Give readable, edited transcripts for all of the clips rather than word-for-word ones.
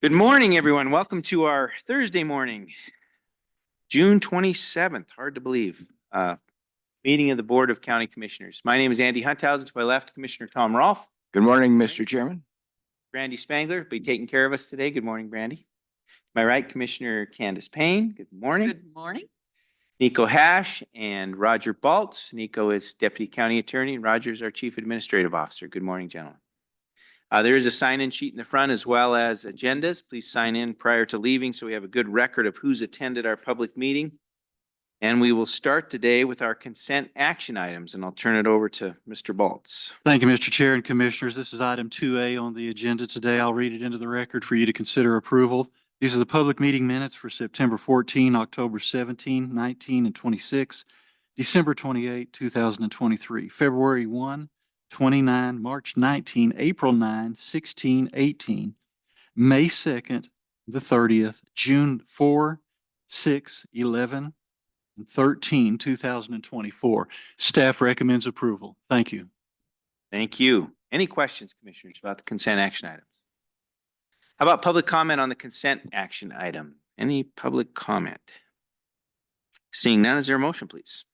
Good morning, everyone. Welcome to our Thursday morning, June 27th. Hard to believe. Meeting of the Board of County Commissioners. My name is Andy Hunthausen. To my left, Commissioner Tom Rolfe. Good morning, Mr. Chairman. Brandi Spangler will be taking care of us today. Good morning, Brandi. To my right, Commissioner Candace Payne. Good morning. Good morning. Nico Hash and Roger Baltz. Nico is Deputy County Attorney and Roger is our Chief Administrative Officer. Good morning, gentlemen. There is a sign-in sheet in the front as well as agendas. Please sign in prior to leaving so we have a good record of who's attended our public meeting. And we will start today with our consent action items, and I'll turn it over to Mr. Baltz. Thank you, Mr. Chair and Commissioners. This is item 2A on the agenda today. I'll read it into the record for you to consider approval. These are the public meeting minutes for September 14, October 17, 19, and 26, December 28, 2023, February 1, 29, March 19, April 9, 16, 18, May 2nd, the 30th, June 4, 6, 11, and 13, 2024. Staff recommends approval. Thank you. Thank you. Any questions, Commissioners, about the consent action items? How about public comment on the consent action item? Any public comment? Seeing none, is there a motion, please?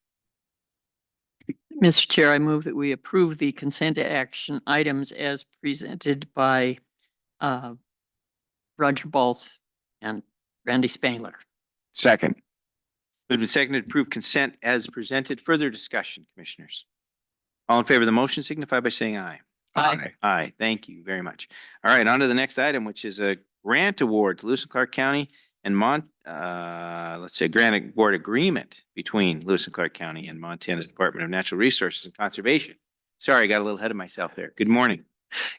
Mr. Chair, I move that we approve the consent action items as presented by Roger Baltz and Brandi Spangler. Second. Moved and seconded to approve consent as presented. Further discussion, Commissioners? All in favor of the motion signify by saying aye. Aye. Aye. Thank you very much. All right, on to the next item, which is a grant award to Lewis and Clark County and grant award agreement between Lewis and Clark County and Montana's Department of Natural Resources and Conservation. Sorry, I got a little ahead of myself there. Good morning.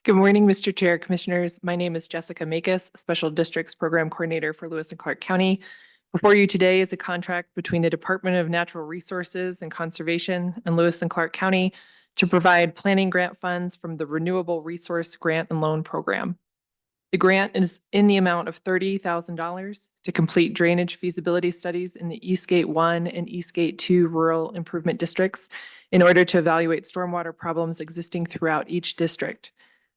Good morning, Mr. Chair, Commissioners. My name is Jessica Makus, Special Districts Program Coordinator for Lewis and Clark County. Before you today is a contract between the Department of Natural Resources and Conservation and Lewis and Clark County to provide planning grant funds from the Renewable Resource Grant and Loan Program. The grant is in the amount of $30,000 to complete drainage feasibility studies in the Eastgate 1 and Eastgate 2 rural improvement districts in order to evaluate stormwater problems existing throughout each district.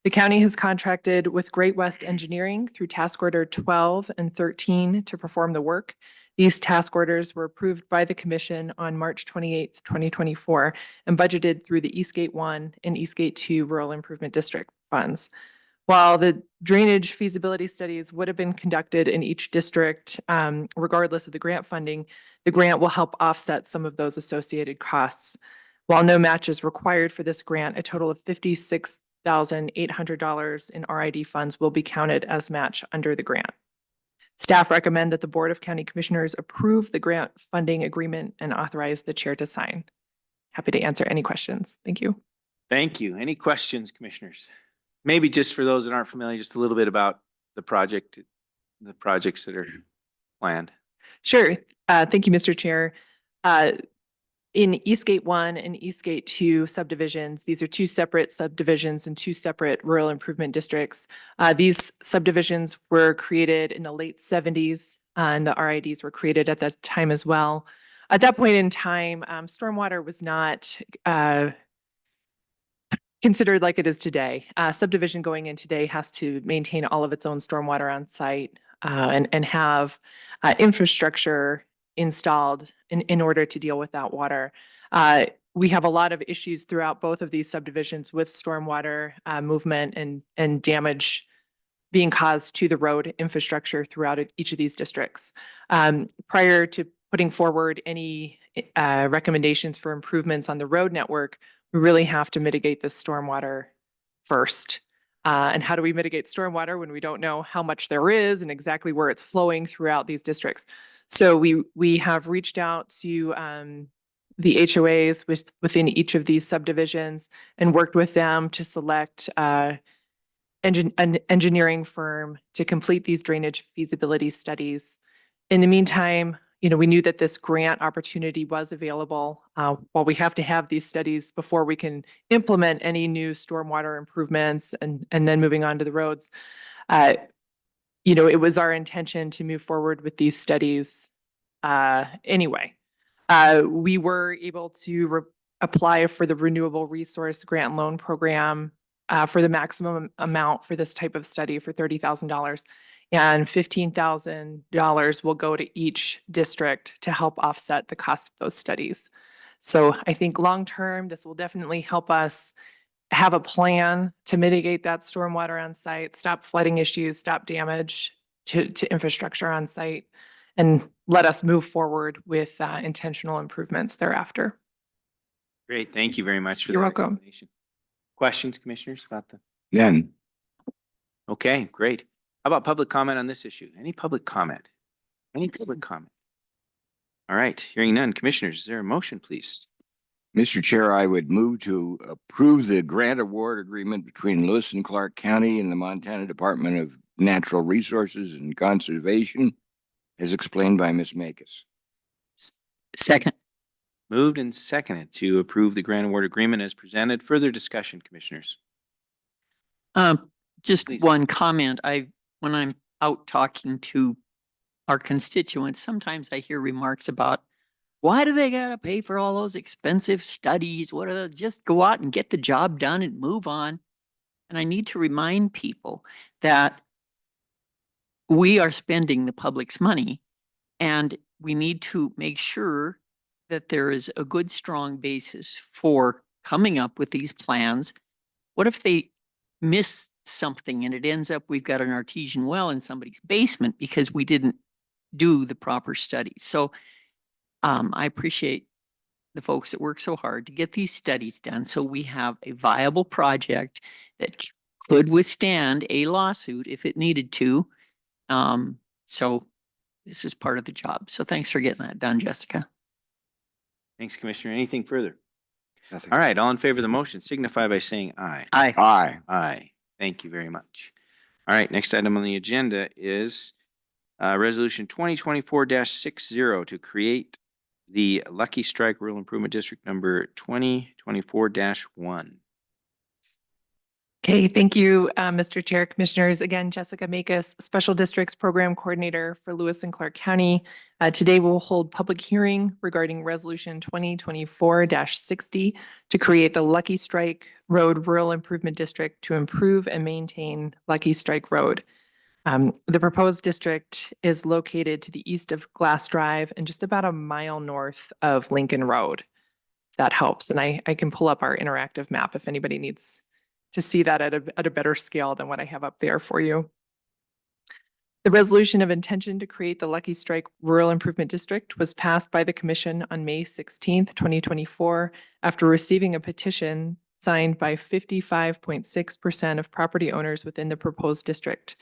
The county has contracted with Great West Engineering through task order 12 and 13 to perform the work. These task orders were approved by the Commission on March 28, 2024, and budgeted through the Eastgate 1 and Eastgate 2 rural improvement district funds. While the drainage feasibility studies would have been conducted in each district, regardless of the grant funding, the grant will help offset some of those associated costs. While no match is required for this grant, a total of $56,800 in RID funds will be counted as match under the grant. Staff recommend that the Board of County Commissioners approve the grant funding agreement and authorize the chair to sign. Happy to answer any questions. Thank you. Thank you. Any questions, Commissioners? Maybe just for those that aren't familiar, just a little bit about the project, the projects that are planned. Sure. Thank you, Mr. Chair. In Eastgate 1 and Eastgate 2 subdivisions, these are two separate subdivisions and two separate rural improvement districts. These subdivisions were created in the late 70s and the RIDs were created at that time as well. At that point in time, stormwater was not considered like it is today. Subdivision going in today has to maintain all of its own stormwater on site and have infrastructure installed in order to deal with that water. We have a lot of issues throughout both of these subdivisions with stormwater movement and damage being caused to the road infrastructure throughout each of these districts. Prior to putting forward any recommendations for improvements on the road network, we really have to mitigate the stormwater first. And how do we mitigate stormwater when we don't know how much there is and exactly where it's flowing throughout these districts? So we have reached out to the HOAs within each of these subdivisions and worked with them to select an engineering firm to complete these drainage feasibility studies. In the meantime, we knew that this grant opportunity was available. While we have to have these studies before we can implement any new stormwater improvements and then moving on to the roads, it was our intention to move forward with these studies anyway. We were able to apply for the Renewable Resource Grant and Loan Program for the maximum amount for this type of study for $30,000. and $15,000 will go to each district to help offset the cost of those studies. So I think long-term, this will definitely help us have a plan to mitigate that stormwater on site, stop flooding issues, stop damage to infrastructure on site, and let us move forward with intentional improvements thereafter. Great. Thank you very much for You're that welcome. explanation. Questions, commissioners, about the? None. Okay, great. How about public comment on this issue? Any public comment? Any public comment? All right, hearing none. Commissioners, is there a motion, please? Mr. Chair, I would move to approve the grant award agreement between Lewis and Clark County and the Montana Department of Natural Resources and Conservation, as explained by Ms. Makus. Second. Moved and seconded to approve the grant award agreement as presented. Further discussion, commissioners? Just Please. one comment. When I'm out talking to our constituents, sometimes I hear remarks about, why do they gotta pay for all those expensive studies? What are they, just go out and get the job done and move on? And I need to remind people that we are spending the public's money, and we need to make sure that there is a good, strong basis for coming up with these plans. What if they miss something and it ends up we've got an artesian well in somebody's basement because we didn't do the proper studies? So I appreciate the folks that work so hard to get these studies done so we have a viable project that could withstand a lawsuit if it needed to. So this is part of the job. So thanks for getting that done, Jessica. Thanks, Commissioner. Anything further? Nothing. All right, all in favor of the motion signify by saying aye. Aye. Aye. Aye. Thank you very much. All right, next item on the agenda is Resolution 2024-60 to create the Lucky Strike Rural Improvement District number 2024-1. Okay, thank you, Mr. Chair, Commissioners. Again, Jessica Makus, Special Districts Program Coordinator for Lewis and Clark County. Today we'll hold public hearing regarding Resolution 2024-60 to create the Lucky Strike Road Rural Improvement District to improve and maintain Lucky Strike Road. The proposed district is located to the east of Glass Drive and just about a mile north of Lincoln Road. If that helps. And I can pull up our interactive map if anybody needs to see that at a better scale than what I have up there for you. The resolution of intention to create the Lucky Strike Rural Improvement District was passed by the Commission on May 16th, 2024, after receiving a petition signed by 55.6% of property owners within the proposed district.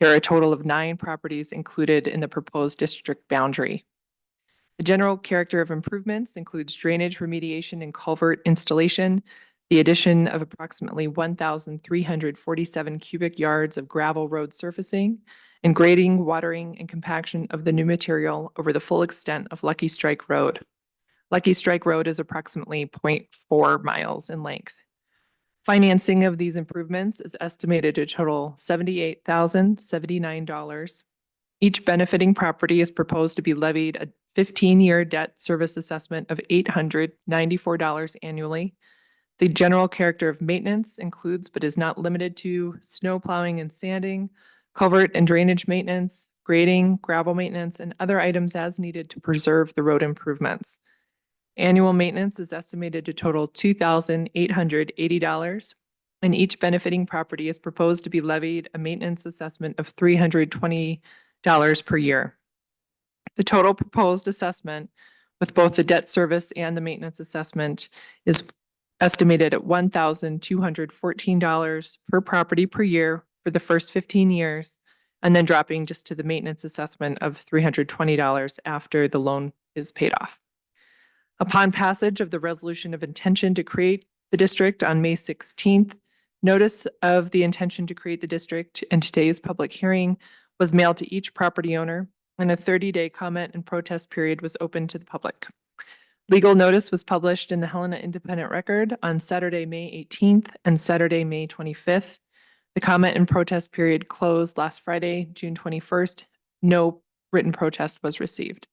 There are a total of 9 properties included in the proposed district boundary. The general character of improvements includes drainage remediation and culvert installation, the addition of approximately 1,347 cubic yards of gravel road surfacing, and grading, watering, and compaction of the new material over the full extent of Lucky Strike Road. Lucky Strike Road is approximately 0.4 miles in length. Financing of these improvements is estimated to total $78,079. Each benefiting property is proposed to be levied a 15-year debt service assessment of $894 annually. The general character of maintenance includes, but is not limited to, snow plowing and sanding, culvert and drainage maintenance, grading, gravel maintenance, and other items as needed to preserve the road improvements. Annual maintenance is estimated to total $2,880, and each benefiting property is proposed to be levied a maintenance assessment of $320 per year. The total proposed assessment with both the debt service and the maintenance assessment is estimated at $1,214 per property per year for the first 15 years, and then dropping just to the maintenance assessment of $320 after the loan is paid off. Upon passage of the resolution of intention to create the district on May 16th, notice of the intention to create the district and today's public hearing was mailed to each property owner, and a 30-day comment and protest period was open to the public. Legal notice was published in the Helena Independent Record on Saturday, May 18th and Saturday, May 25th. The comment and protest period closed last Friday, June 21st. No written protest was received.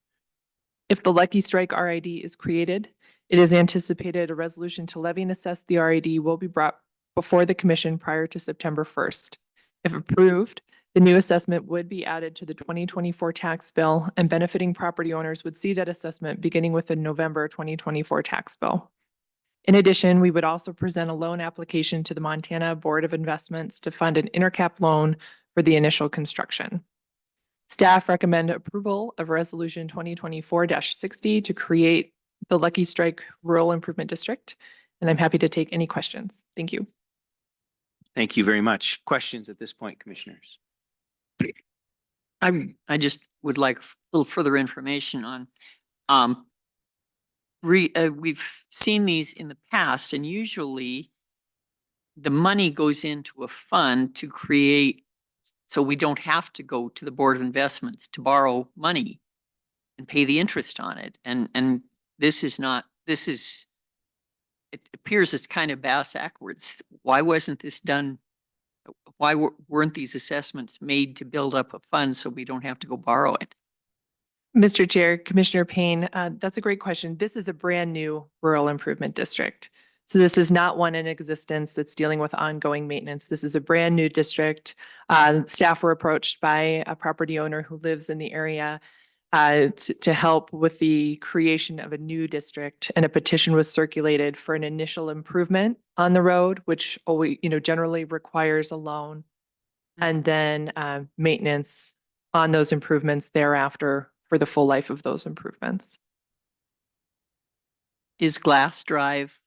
If the Lucky Strike RID is created, it is anticipated a resolution to levy and assess the RID will be brought before the Commission prior to September 1st. If approved, the new assessment would be added to the 2024 tax bill, and benefiting property owners would see that assessment beginning with the November 2024 tax bill. In addition, we would also present a loan application to the Montana Board of Investments to fund an intercap loan for the initial construction. Staff recommend approval of Resolution 2024-60 to create the Lucky Strike Rural Improvement District, and I'm happy to take any questions. Thank you. Thank you very much. Questions at this point, commissioners? I just would like a little further information on, we've seen these in the past, and usually the money goes into a fund to create, so we don't have to go to the Board of Investments to borrow money and pay the interest on it. And this is not, it appears it's kind of backwards. Why wasn't this done? Why weren't these assessments made to build up a fund so we don't have to go borrow it? Mr. Chair, Commissioner Payne, that's a great question. This is a brand new rural improvement district. So this is not one in existence that's dealing with ongoing maintenance. This is a brand new district. Staff were approached by a property owner who lives in the area to help with the creation of a new district, and a petition was circulated for an initial improvement on the road, which always, generally requires a loan, and then maintenance on those improvements thereafter for the full life of those improvements. Is Glass Drive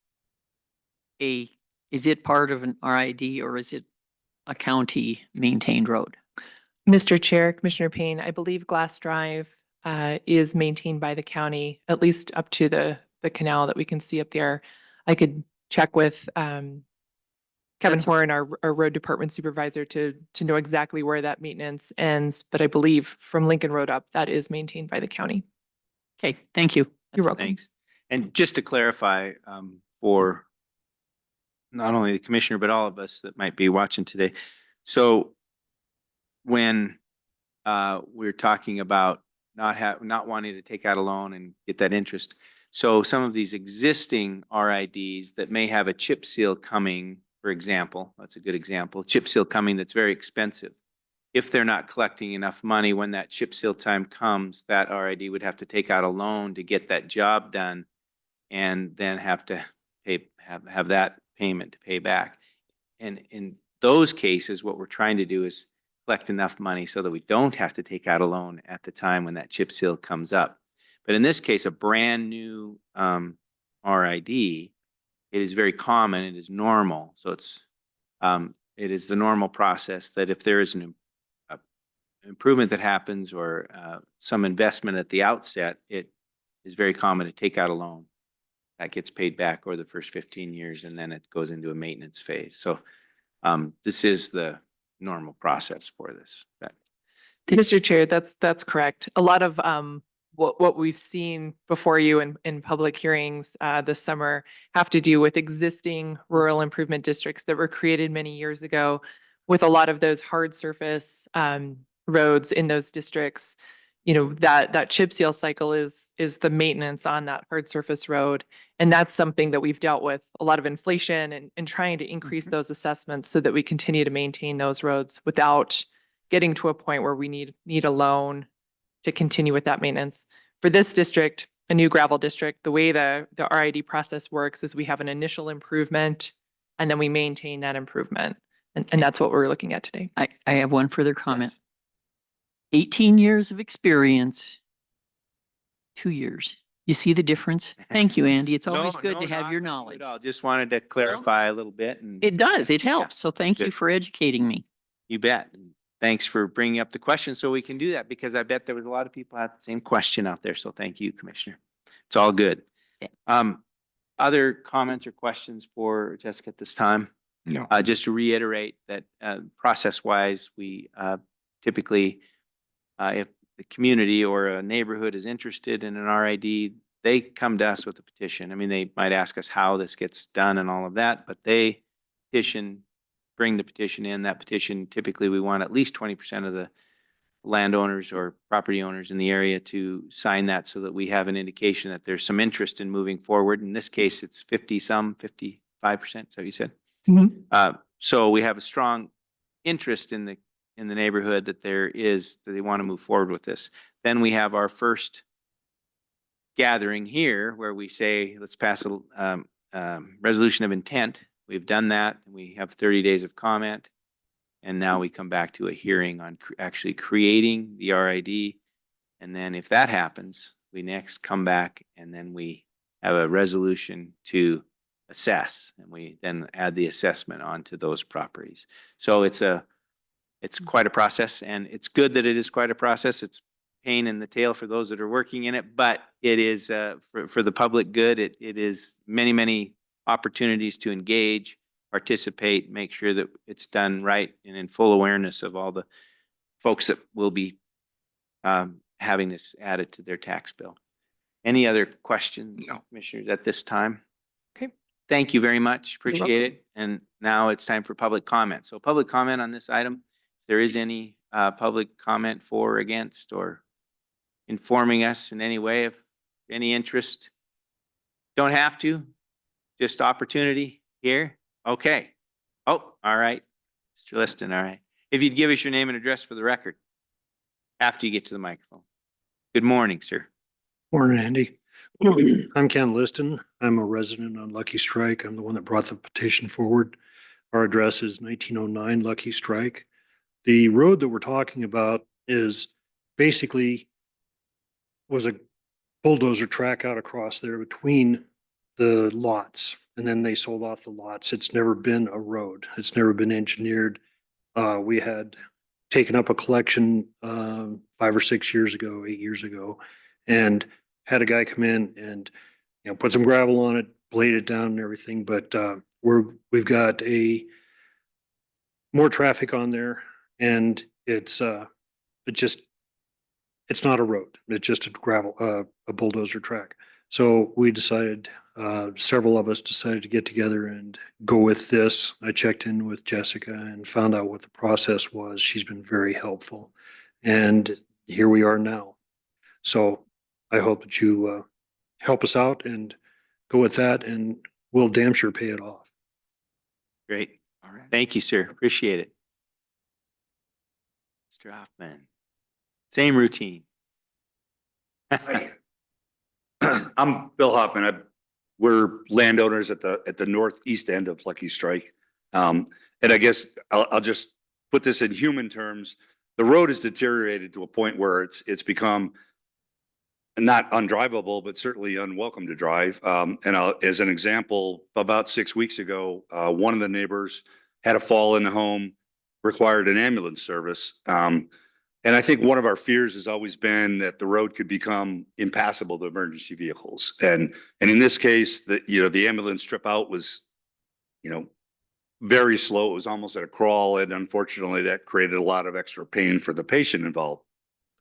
is it part of an RID, or is it a county maintained road? Mr. Chair, Commissioner Payne, I believe Glass Drive is maintained by the county, at least up to the canal that we can see up there. I could check with Kevin Horn, our road department supervisor, to know exactly where that maintenance ends. But I believe from Lincoln Road up, that is maintained by the county. Okay, thank you. You're welcome. Thanks. And just to clarify, for not only the commissioner, but all of us that might be watching today. So when we're talking about not wanting to take out a loan and get that interest, so some of these existing RIDs that may have a chip seal coming, for example, that's a good example, chip seal coming that's very expensive. If they're not collecting enough money when that chip seal time comes, that RID would have to take out a loan to get that job done, and then have to have that payment to pay back. And in those cases, what we're trying to do is collect enough money so that we don't have to take out a loan at the time when that chip seal comes up. But in this case, a brand new RID, it is very common, it is normal. So it is the normal process that if there is an improvement that happens, or some investment at the outset, it is very common to take out a loan that gets paid back over the first 15 years, and then it goes into a maintenance phase. So this is the normal process for this. Mr. Chair, that's correct. A lot of what we've seen before you in public hearings this summer have to do with existing rural improvement districts that were created many years ago, with a lot of those hard surface roads in those districts. That chip seal cycle is the maintenance on that hard surface road. And that's something that we've dealt with a lot of inflation and trying to increase those assessments so that we continue to maintain those roads without getting to a point where we need a loan to continue with that maintenance. For this district, a new gravel district, the way the RID process works is we have an initial improvement and then we maintain that improvement. And that's what we're looking at today. I have one further comment. Yes. 18 years of experience, 2 years. You see the difference? Thank you, Andy. It's always good to have your knowledge. I just wanted to clarify a little bit. And It does. It helps. So thank you Good. for educating me. You bet. Thanks for bringing up the question so we can do that, because I bet there was a lot of people had the same question out there. So thank you, Commissioner. It's all good. Yeah. Other comments or questions for Jessica at this time? No. Just to reiterate that process-wise, we typically, if the community or a neighborhood is interested in an RID, they come to us with a petition. I mean, they might ask us how this gets done and all of that, but they petition, bring the petition in. That petition, typically we want at least 20% of the landowners or property owners in the area to sign that, so that we have an indication that there's some interest in moving forward. In this case, it's 55%. Is that what you said? Mm-hmm. So we have a strong interest in the neighborhood that that they want to move forward with this. Then we have our first gathering here where we say, let's pass a resolution of intent. We've done that. We have 30 days of comment. And now we come back to a hearing on actually creating the RID. And then if that happens, we next come back and then we have a resolution to assess. And we then add the assessment onto those properties. So it's quite a process, and it's good that it is quite a process. It's pain in the tail for those that are working in it, but it is for the public good. It is many opportunities to engage, participate, make sure that it's done right and in full awareness of all the folks that will be having this added to their tax bill. Any other questions, No. Commissioners, at this time? Okay. Thank you very much. You're Appreciate it. And now it's time for public comment. So public comment on this item. If there is any public comment for or against or informing us in any way of any interest. Don't have to, just opportunity here. Okay. Oh, all right. Mr. Liston, all right. If you'd give us your name and address for the record after you get to the microphone. Good morning, sir. Morning, Andy. I'm Ken Liston. I'm a resident on Lucky Strike. I'm the one that brought the petition forward. Our address is 1909 Lucky Strike. The road that we're talking about is basically was a bulldozer track out across there between the lots, and then they sold off the lots. It's never been a road. It's never been engineered. We had taken up a collection 5 or 6 years ago, 8 years ago, and had a guy come in and put some gravel on it, blade it down and everything. But we've got more traffic on there, and it's not a road. It's just a bulldozer track. So we decided, several of us decided to get together and go with this. I checked in with Jessica and found out what the process was. She's been very helpful. And here we are now. So I hope that you help us out and go with that, and we'll damn sure pay it off. Great. All right. Thank you, sir. Appreciate it. Mr. Hoffman. Same routine. Hi. I'm Bill Hoffman. We're landowners at the northeast end of Lucky Strike. And I guess I'll just put this in human terms. The road has deteriorated to a point where it's become not undrivable, but certainly unwelcome to drive. As an example, about 6 weeks ago, one of the neighbors had a fall in the home, required an ambulance service. And I think one of our fears has always been that the road could become impassable to emergency vehicles. And in this case, the ambulance trip out was, very slow. It was almost at a crawl. And unfortunately, that created a lot of extra pain for the patient involved,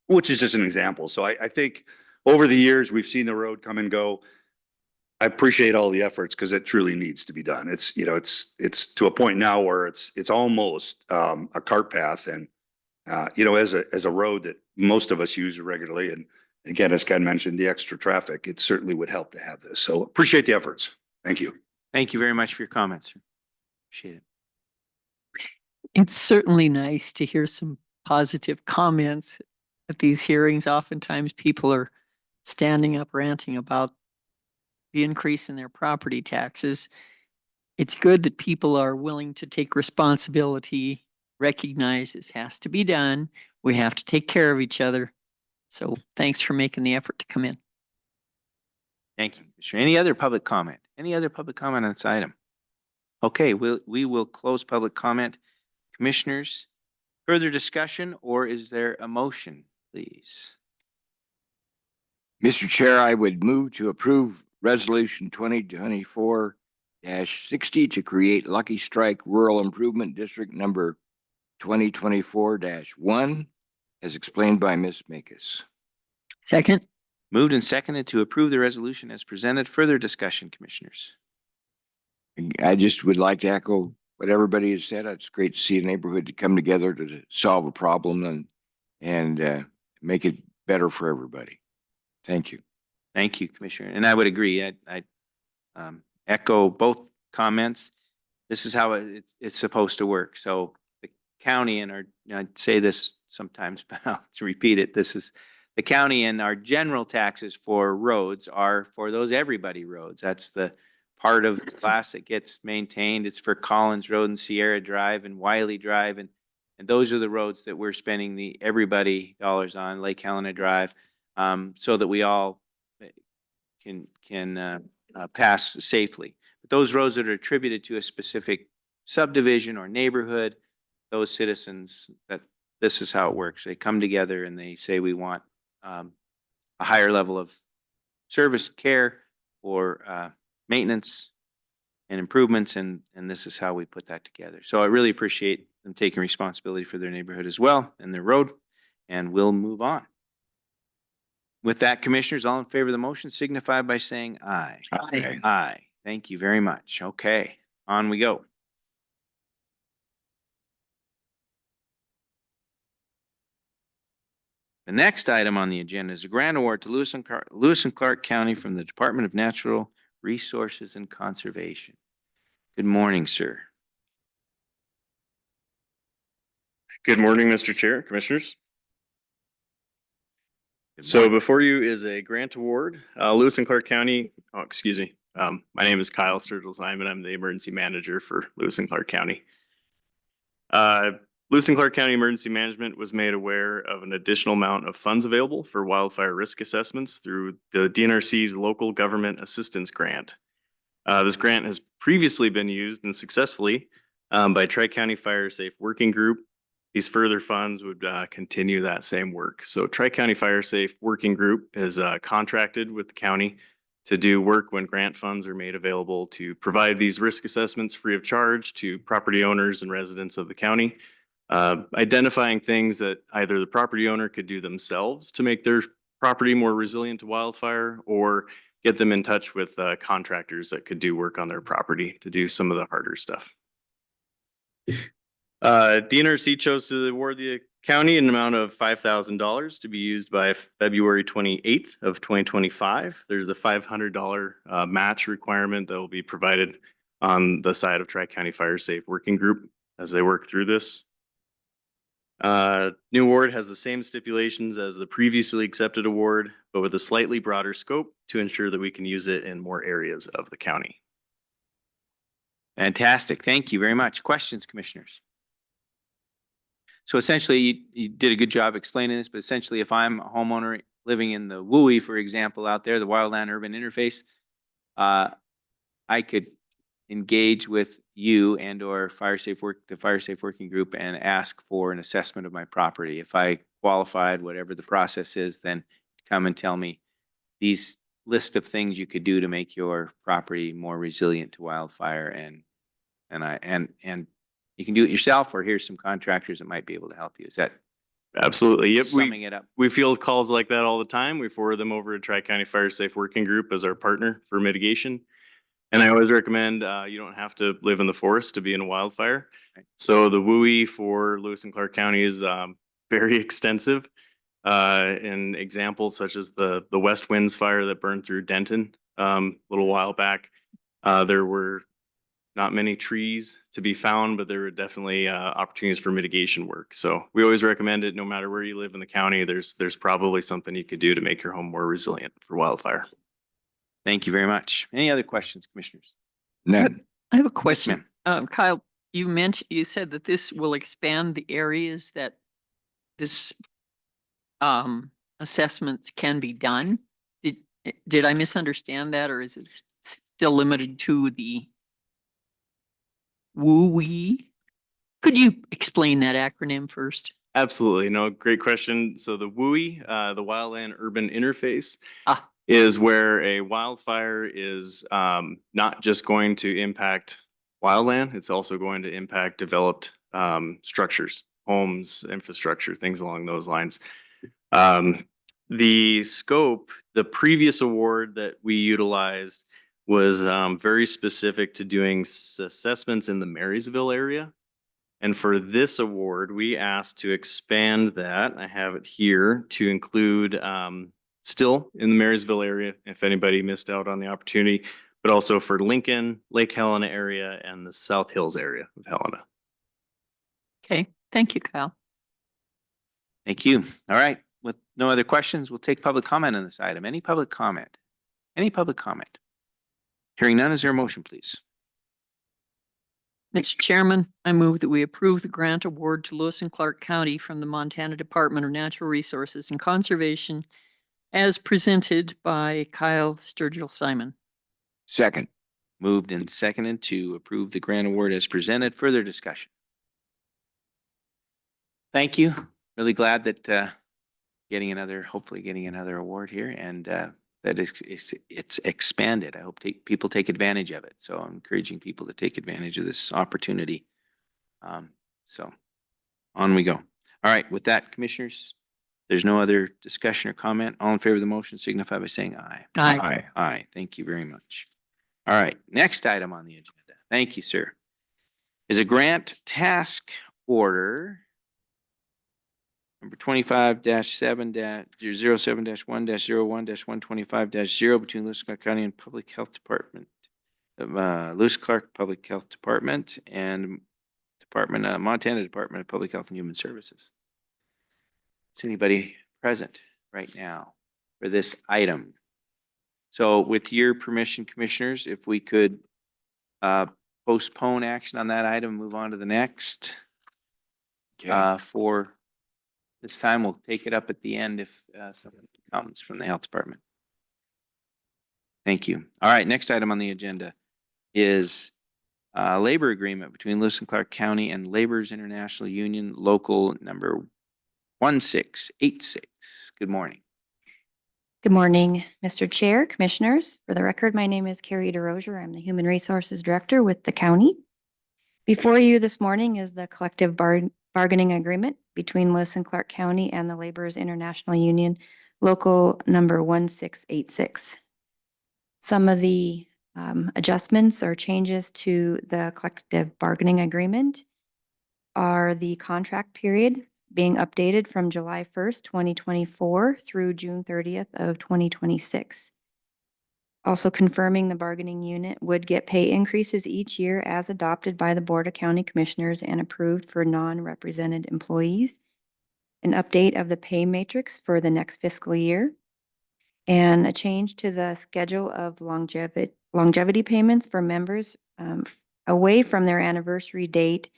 which is just an example. So I think over the years, we've seen the road come and go. I appreciate all the efforts because it truly needs to be done. It's to a point now where it's almost a cart path, and as a road that most of us use regularly. And again, as Ken mentioned, the extra traffic, it certainly would help to have this. So appreciate the efforts. Thank you. Thank you very much for your comments, sir. Appreciate it. It's certainly nice to hear some positive comments at these hearings. Oftentimes people are standing up ranting about the increase in their property taxes. It's good that people are willing to take responsibility, recognize this has to be done. We have to take care of each other. So thanks for making the effort to come in. Thank you. Commissioner. Any other public comment? Any other public comment on this item? Okay, we will close public comment. Commissioners, further discussion, or is there a motion, please? Mr. Chair, I would move to approve Resolution 2024-60 to create Lucky Strike Rural Improvement District number 2024-1, as explained by Ms. Makus. Second. Moved and seconded to approve the resolution as presented. Further discussion, Commissioners. I just would like to echo what everybody has said. It's great to see a neighborhood to come together to solve a problem and make it better for everybody. Thank you. Thank you, Commissioner. And I would agree. I echo both comments. This is how it's supposed to work. So county and I say this sometimes, but I'll repeat it. This is the county and our general taxes for roads are for those everybody roads. That's the part of the class that gets maintained. It's for Collins Road and Sierra Drive and Wiley Drive. And those are the roads that we're spending the everybody dollars on, Lake Helena Drive, so that we all can pass safely. But those roads that are attributed to a specific subdivision or neighborhood, those citizens, that this is how it works. They come together and they say, we want a higher level of service, care, or maintenance and improvements, and this is how we put that together. So I really appreciate them taking responsibility for their neighborhood as well and their road, and we'll move on. With that, commissioners, all in favor of the motion signify by saying aye. Aye. Aye. Thank you very much. Okay, on we go. The next item on the agenda is a grant award to Lewis and Clark County from the Department of Natural Resources and Conservation. Good morning, sir. Good morning, Mr. Chair, Commissioners. Good So morning. before you is a grant award, Lewis and Clark County, excuse me. My name is Kyle Sturgill-Simon. I'm the emergency manager for Lewis and Clark County. Lewis and Clark County Emergency Management was made aware of an additional amount of funds available for wildfire risk assessments through the DNRC's Local Government Assistance Grant. This grant has previously been used and successfully by Tri-County Fire Safe Working Group. These further funds would continue that same work. So Tri-County Fire Safe Working Group is contracted with the county to do work when grant funds are made available to provide these risk assessments free of charge to property owners and residents of the county. Identifying things that either the property owner could do themselves to make their property more resilient to wildfire, or get them in touch with contractors that could do work on their property to do some of the harder stuff. DNRC chose to award the county an amount of $5,000 to be used by February 28th of 2025. There's a $500 match requirement that will be provided on the side of Tri-County Fire Safe Working Group as they work through this. New award has the same stipulations as the previously accepted award, but with a slightly broader scope to ensure that we can use it in more areas of the county. Fantastic. Thank you very much. Questions, commissioners? So essentially, you did a good job explaining this, but essentially if I'm a homeowner living in the WUI, for example, out there, the Wildland Urban Interface, I could engage with you and or the Fire Safe Working Group and ask for an assessment of my property. If I qualified, whatever the process is, then come and tell me these list of things you could do to make your property more resilient to wildfire, and you can do it yourself, or here's some contractors that might be able to help you. Is that Absolutely. Yep. summing it up? We field calls like that all the time. We forward them over to Tri-County Fire Safe Working Group as our partner for mitigation. And I always recommend you don't have to live in the forest to be in a wildfire. Right. So the WUI for Lewis and Clark County is very extensive. In examples such as the West Winds fire that burned through Denton a little while back, there were not many trees to be found, but there were definitely opportunities for mitigation work. So we always recommend it no matter where you live in the county. There's probably something you could do to make your home more resilient for wildfire. Thank you very much. Any other questions, commissioners? None. I have a question. Kyle, you said that this will expand the areas that this assessments can be done. Did I misunderstand that, or is it still limited to the WUI? Could you explain that acronym first? Absolutely. No, great question. So the WUI, the Wildland Urban Interface, is where a wildfire is not just going to impact wildland, it's also going to impact developed structures, homes, infrastructure, things along those lines. The scope, the previous award that we utilized was very specific to doing assessments in the Marysville area. And for this award, we asked to expand that. I have it here to include still in the Marysville area, if anybody missed out on the opportunity, but also for Lincoln, Lake Helena area, and the South Hills area of Helena. Okay. Thank you, Kyle. Thank you. All right. With no other questions, we'll take public comment on this item. Any public comment? Any public comment? Hearing none, is there a motion, please? Mr. Chairman, I move that we approve the grant award to Lewis and Clark County from the Montana Department of Natural Resources and Conservation as presented by Kyle Sturgill-Simon. Second. Moved and seconded to approve the grant award as presented. Further discussion? Thank you. Really glad that hopefully getting another award here, and that it's expanded. I hope people take advantage of it. So I'm encouraging people to take advantage of this opportunity. So on we go. All right, with that, commissioners, there's no other discussion or comment. All in favor of the motion signify by saying aye. Aye. Aye. Thank you very much. All right, next item on the agenda. Thank you, sir. Is a grant task order number 25-7-07-1-01-125-0 between Lewis Clark County and Public Health Department, Lewis Clark Public Health Department and Montana Department of Public Health and Human Services. Is anybody present right now for this item? So with your permission, commissioners, if we could postpone action on that item, move on to the next. For this time, we'll take it up at the end if something comes from the health department. Thank you. All right, next item on the agenda is a labor agreement between Lewis and Clark County and Laborers International Union, local number 1686. Good morning. Good morning, Mr. Chair, Commissioners. For the record, my name is Carrie DeRozier. I'm the Human Resources Director with the county. Before you this morning is the collective bargaining agreement between Lewis and Clark County and the Laborers International Union, local number 1686. Some of the adjustments or changes to the collective bargaining agreement are the contract period being updated from July 1st, 2024 through June 30th of 2026. Also confirming the bargaining unit would get pay increases each year as adopted by the Board of County Commissioners and approved for non-represented employees. An update of the pay matrix for the next fiscal year. And a change to the schedule of longevity payments for members away from their anniversary date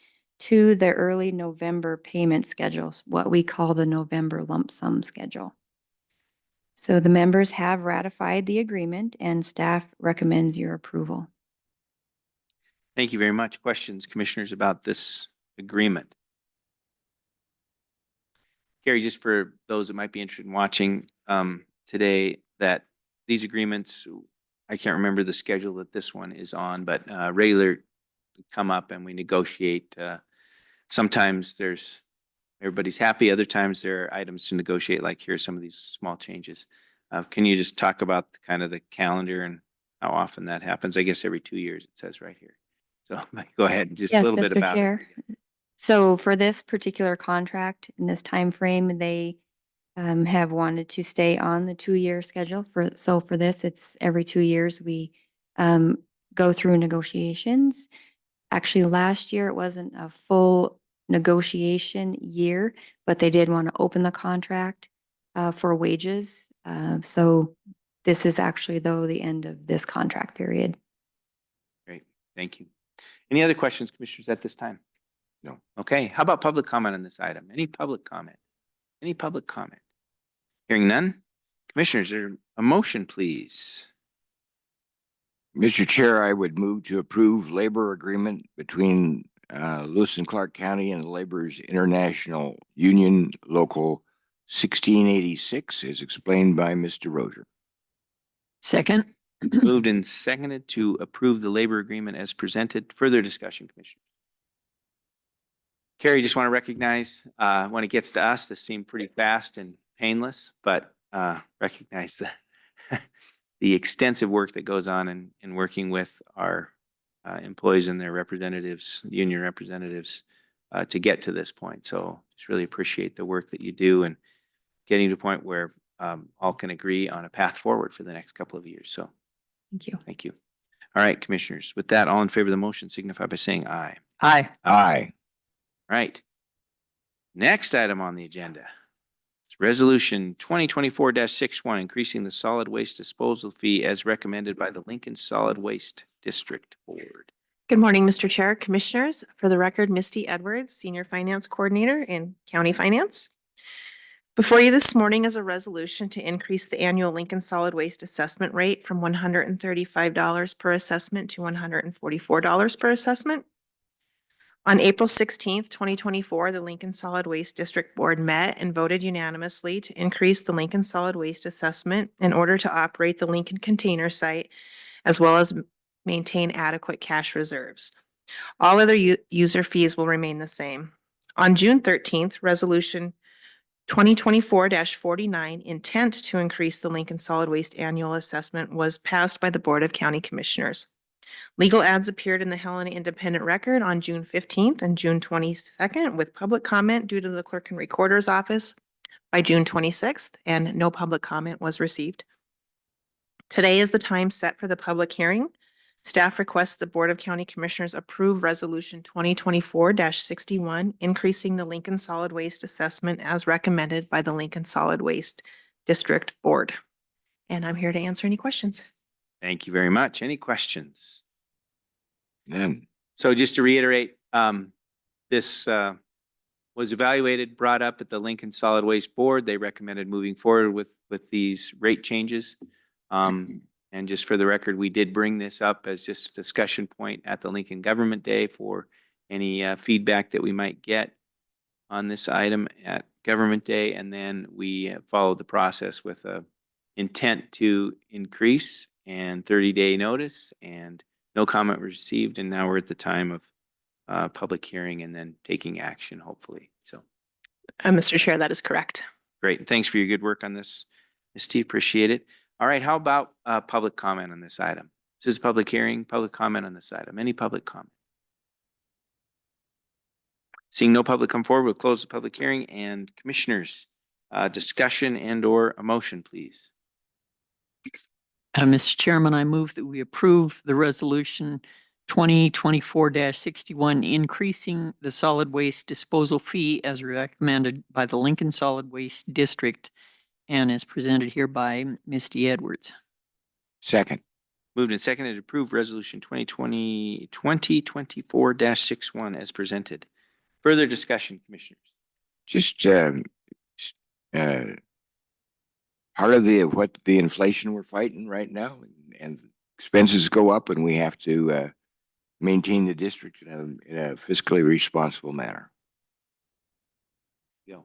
to the early November payment schedules, what we call the November lump sum schedule. So the members have ratified the agreement and staff recommends your approval. Thank you very much. Questions, commissioners, about this agreement? Carrie, just for those that might be interested in watching today, that these agreements, I can't remember the schedule that this one is on, but regular come up and we negotiate. Sometimes everybody's happy. Other times there are items to negotiate, like here are some of these small changes. Can you just talk about kind of the calendar and how often that happens? I guess every 2 years, it says right here. So go ahead, just a little bit about it. So for this particular contract in this time frame, they have wanted to stay on the 2-year schedule. So for this, it's every 2 years we go through negotiations. Actually, last year it wasn't a full negotiation year, but they did want to open the contract for wages. So this is actually, though, the end of this contract period. Great, thank you. Any other questions, commissioners, at this time? No. Okay, how about public comment on this item? Any public comment? Any public comment? Hearing none. Commissioners, there a motion, please? Mr. Chair, I would move to approve labor agreement between Lewis and Clark County and the Laborers International Union, local 1686, as explained by Mr. Rozier. Second. Moved and seconded to approve the labor agreement as presented. Further discussion, commissioners? Carrie, just want to recognize when it gets to us, this seemed pretty fast and painless, but recognize the extensive work that goes on in working with our employees and their representatives, union representatives, to get to this point. So just really appreciate the work that you do and getting to a point where all can agree on a path forward for the next couple of years. So Thank you. thank you. All right, commissioners, with that, all in favor of the motion signify by saying aye. Aye. Aye. Right. Next item on the agenda is Resolution 2024-61, increasing the solid waste disposal fee as recommended by the Lincoln Solid Waste District Board. Good morning, Mr. Chair, Commissioners. For the record, Misty Edwards, Senior Finance Coordinator in County Finance. Before you this morning is a resolution to increase the annual Lincoln Solid Waste Assessment rate from $135 per assessment to $144 per assessment. On April 16th, 2024, the Lincoln Solid Waste District Board met and voted unanimously to increase the Lincoln Solid Waste Assessment in order to operate the Lincoln Container Site, as well as maintain adequate cash reserves. All other user fees will remain the same. On June 13th, Resolution 2024-49, intent to increase the Lincoln Solid Waste Annual Assessment, was passed by the Board of County Commissioners. Legal ads appeared in the Helena Independent Record on June 15th and June 22nd with public comment due to the Clerk and Recorder's Office by June 26th, and no public comment was received. Today is the time set for the public hearing. Staff requests the Board of County Commissioners approve Resolution 2024-61, increasing the Lincoln Solid Waste Assessment as recommended by the Lincoln Solid Waste District Board. And I'm here to answer any questions. Thank you very much. Any questions? None. So just to reiterate, this was evaluated, brought up at the Lincoln Solid Waste Board. They recommended moving forward with these rate changes. And just for the record, we did bring this up as just a discussion point at the Lincoln Government Day for any feedback that we might get on this item at Government Day. And then we followed the process with a intent to increase and 30-day notice, and no comment was received. And now we're at the time of public hearing and then taking action, hopefully. So, Mr. Chair, that is correct. great. And thanks for your good work on this, Ms. T. Appreciate it. All right, how about public comment on this item? This is a public hearing, public comment on this item. Any public comment? Seeing no public come forward, we'll close the public hearing. And commissioners, discussion and or a motion, please. Mr. Chairman, I move that we approve the resolution 2024-61, increasing the solid waste disposal fee as recommended by the Lincoln Solid Waste District and as presented here by Misty Edwards. Second. Moved and seconded to approve resolution 2024-61 as presented. Further discussion, commissioners? Just part of what the inflation we're fighting right now, and expenses go up, and we have to maintain the district in a fiscally responsible manner. Yeah.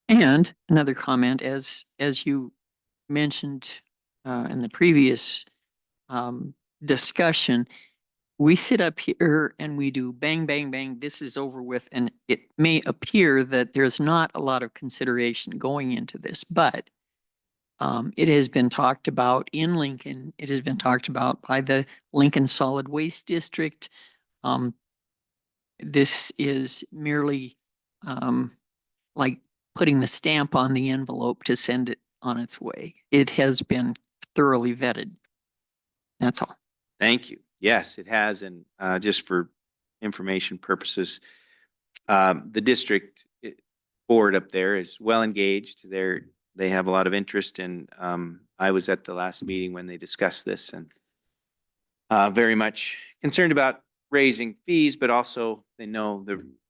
And another comment, as you mentioned in the previous discussion, we sit up here and we do bang, bang, bang, this is over with. And it may appear that there's not a lot of consideration going into this, but it has been talked about in Lincoln. It has been talked about by the Lincoln Solid Waste District. This is merely like putting the stamp on the envelope to send it on its way. It has been thoroughly vetted. That's all. Thank you. Yes, it has. And just for information purposes, the district board up there is well engaged. They have a lot of interest, and I was at the last meeting when they discussed this, and very much concerned about raising fees, but also they know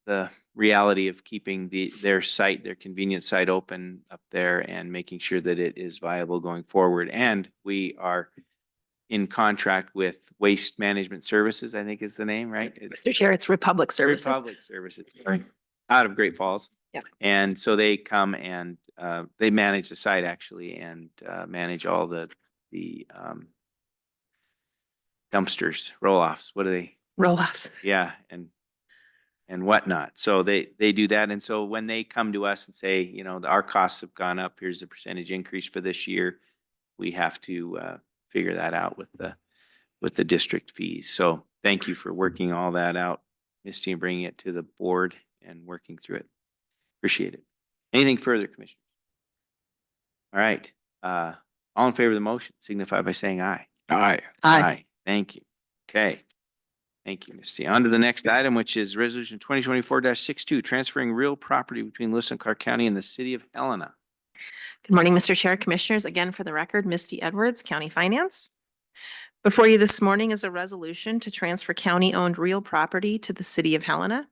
the reality of keeping their site, their convenience site open up there and making sure that it is viable going forward. And we are in contract with Waste Management Services, I think is the name, right? Mr. Chair, it's Republic Services. Republic Services, sorry, out of Great Falls. Yeah. And so they come and they manage the site actually, and manage all the dumpsters, roll-offs. What are they? Roll-offs. Yeah, and whatnot. So they do that. And so when they come to us and say, you know, our costs have gone up, here's the percentage increase for this year, we have to figure that out with the district fees. So thank you for working all that out, Misty, and bringing it to the board and working through it. Appreciate it. Anything further, commissioners? All right. All in favor of the motion signify by saying aye. Aye. Aye. Thank you. Okay. Thank you, Misty. On to the next item, which is Resolution 2024-62, transferring real property between Lewis and Clark County and the city of Helena. Good morning, Mr. Chair, Commissioners. Again, for the record, Misty Edwards, County Finance. Before you this morning is a resolution to transfer county-owned real property to the city of Helena.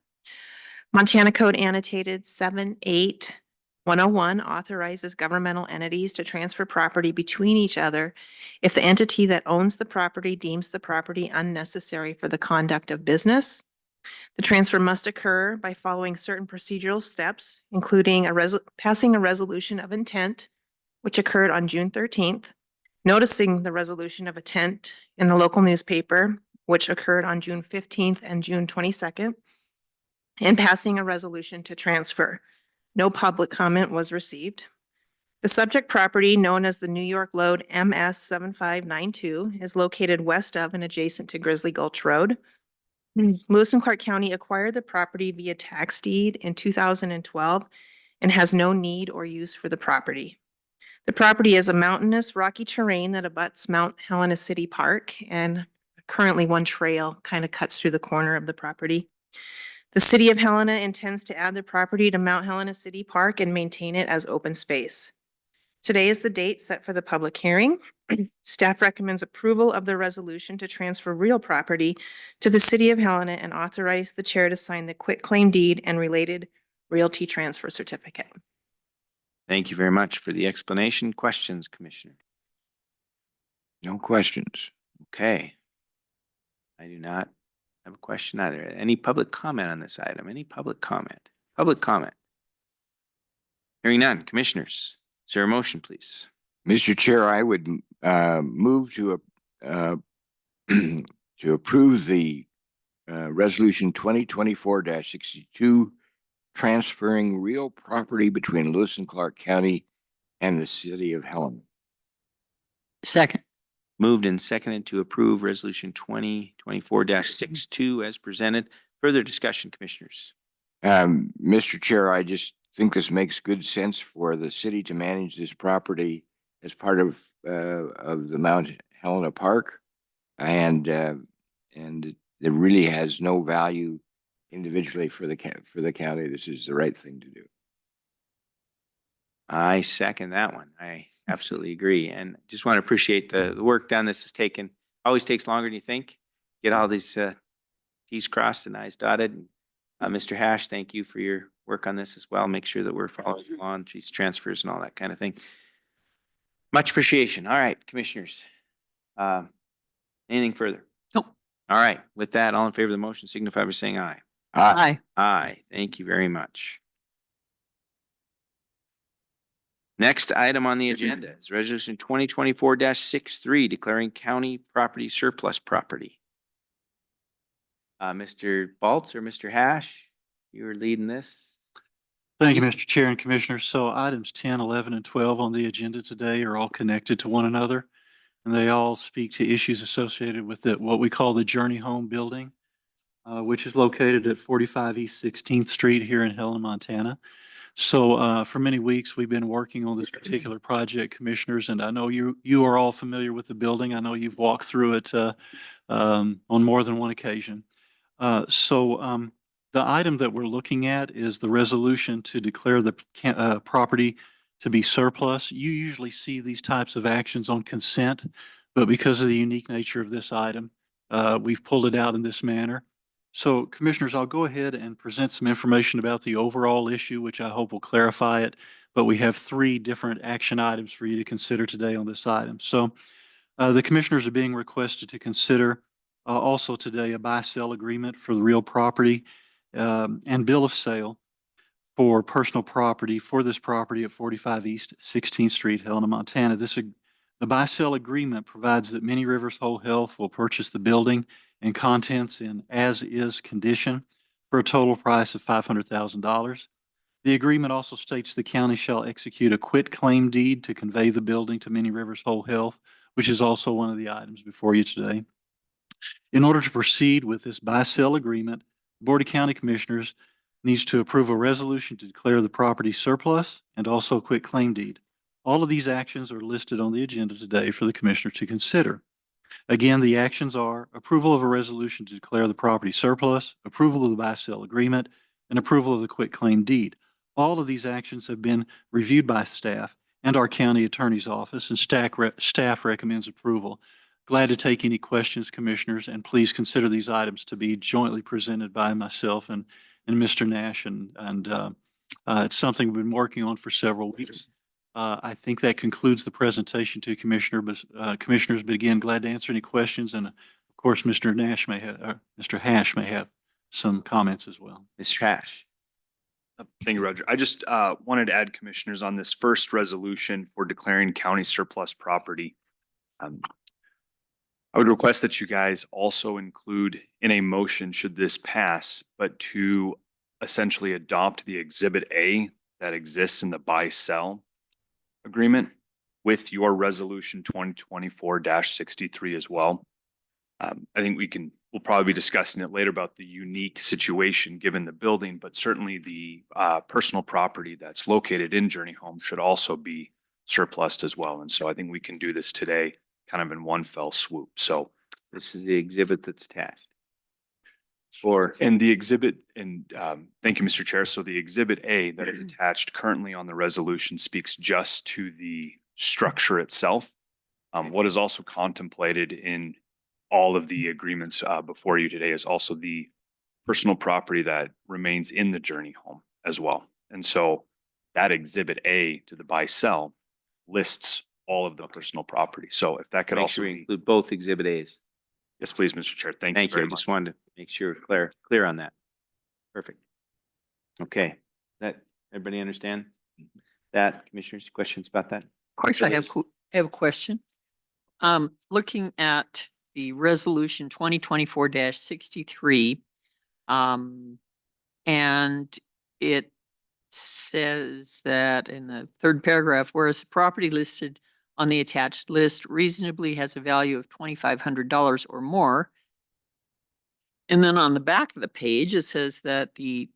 Montana Code annotated 78101 authorizes governmental entities to transfer property between each other if the entity that owns the property deems the property unnecessary for the conduct of business. The transfer must occur by following certain procedural steps, including passing a resolution of intent, which occurred on June 13th, noticing the resolution of intent in the local newspaper, which occurred on June 15th and June 22nd, and passing a resolution to transfer. No public comment was received. The subject property, known as the New York Load MS 7592, is located west of and adjacent to Grizzly Gulch Road. Lewis and Clark County acquired the property via tax deed in 2012 and has no need or use for the property. The property is a mountainous, rocky terrain that abuts Mount Helena City Park, and currently one trail kind of cuts through the corner of the property. The city of Helena intends to add the property to Mount Helena City Park and maintain it as open space. Today is the date set for the public hearing. Staff recommends approval of the resolution to transfer real property to the city of Helena and authorize the chair to sign the quitclaim deed and related realty transfer certificate. Thank you very much for the explanation. Questions, Commissioner? No questions. Okay. I do not have a question either. Any public comment on this item? Any public comment? Public comment? Hearing none. Commissioners, is there a motion, please? Mr. Chair, I would move to to approve the resolution 2024-62, transferring real property between Lewis and Clark County and the city of Helena. Second. Moved and seconded to approve Resolution 2024-62 as presented. Further discussion, Commissioners? Mr. Chair, I just think this makes good sense for the city to manage this property as part of the Mount Helena Park, and it really has no value individually for the county. This is the right thing to do. I second that one. I absolutely agree. And just want to appreciate the work done. This has taken, always takes longer than you think. Get all these T's crossed and I's dotted. Mr. Hash, thank you for your work on this as well. Make sure that we're following along these transfers and all that kind of thing. Much appreciation. All right, Commissioners. Anything further? Nope. All right. With that, all in favor of the motion signify by saying aye. Aye. Aye. Thank you very much. Next item on the agenda is Resolution 2024-63, declaring county property surplus property. Mr. Baltz or Mr. Hash, you were leading this. Thank you, Mr. Chair and Commissioners. So items 10, 11, and 12 on the agenda today are all connected to one another, and they all speak to issues associated with what we call the Journey Home building, which is located at 45 East 16th Street here in Helena, Montana. So for many weeks, we've been working on this particular project, Commissioners, and I know you are all familiar with the building. I know you've walked through it on more than one occasion. The item that we're looking at is the resolution to declare the property to be surplus. You usually see these types of actions on consent, but because of the unique nature of this item, we've pulled it out in this manner. So Commissioners, I'll go ahead and present some information about the overall issue, which I hope will clarify it, but we have 3 different action items for you to consider today on this item. So the Commissioners are being requested to consider also today a buy-sell agreement for the real property and bill of sale for personal property for this property at 45 East 16th Street, Helena, Montana. The buy-sell agreement provides that Many Rivers Whole Health will purchase the building and contents in as-is condition for a total price of $500,000. The agreement also states the county shall execute a quitclaim deed to convey the building to Many Rivers Whole Health, which is also one of the items before you today. In order to proceed with this buy-sell agreement, the Board of County Commissioners needs to approve a resolution to declare the property surplus and also a quitclaim deed. All of these actions are listed on the agenda today for the Commissioner to consider. Again, the actions are approval of a resolution to declare the property surplus, approval of the buy-sell agreement, and approval of the quitclaim deed. All of these actions have been reviewed by staff and our county attorney's office, and staff recommends approval. Glad to take any questions, commissioners, and please consider these items to be jointly presented by myself and Mr. Nash. It's something we've been working on for several weeks. I think that concludes the presentation to commissioners, but again, glad to answer any questions. And of course, Mr. Mr. Hash may have some comments as well. Mr. Hash. Thank you, Roger. I just wanted to add, commissioners, on this first resolution for declaring county surplus property. I would request that you guys also include in a motion, should this pass, but to essentially adopt the Exhibit A that exists in the buy-sell agreement with your resolution 2024-63 as well. I think we'll probably be discussing it later about the unique situation given the building, but certainly the personal property that's located in Journey Home should also be surplused as well. And so I think we can do this today kind of in one fell swoop. So This is the exhibit that's attached. and the exhibit, and thank you, Mr. Chair. So the Exhibit A that is attached currently on the resolution speaks just to the structure itself. What is also contemplated in all of the agreements before you today is also the personal property that remains in the Journey Home as well. And so that Exhibit A to the buy-sell lists all of the personal property. So if that could Make also sure we be, include both exhibit A's. yes, please, Mr. Chair. Thank you Thank you. very I much. just wanted to make sure clear on that. Perfect. Okay, that, everybody understand that? Commissioners, questions about that? Of course, I have a question. Looking at the resolution 2024-63, and it says that in the third paragraph, whereas the property listed on the attached list reasonably has a value of $2,500 or more. And then on the back of the page, it says that the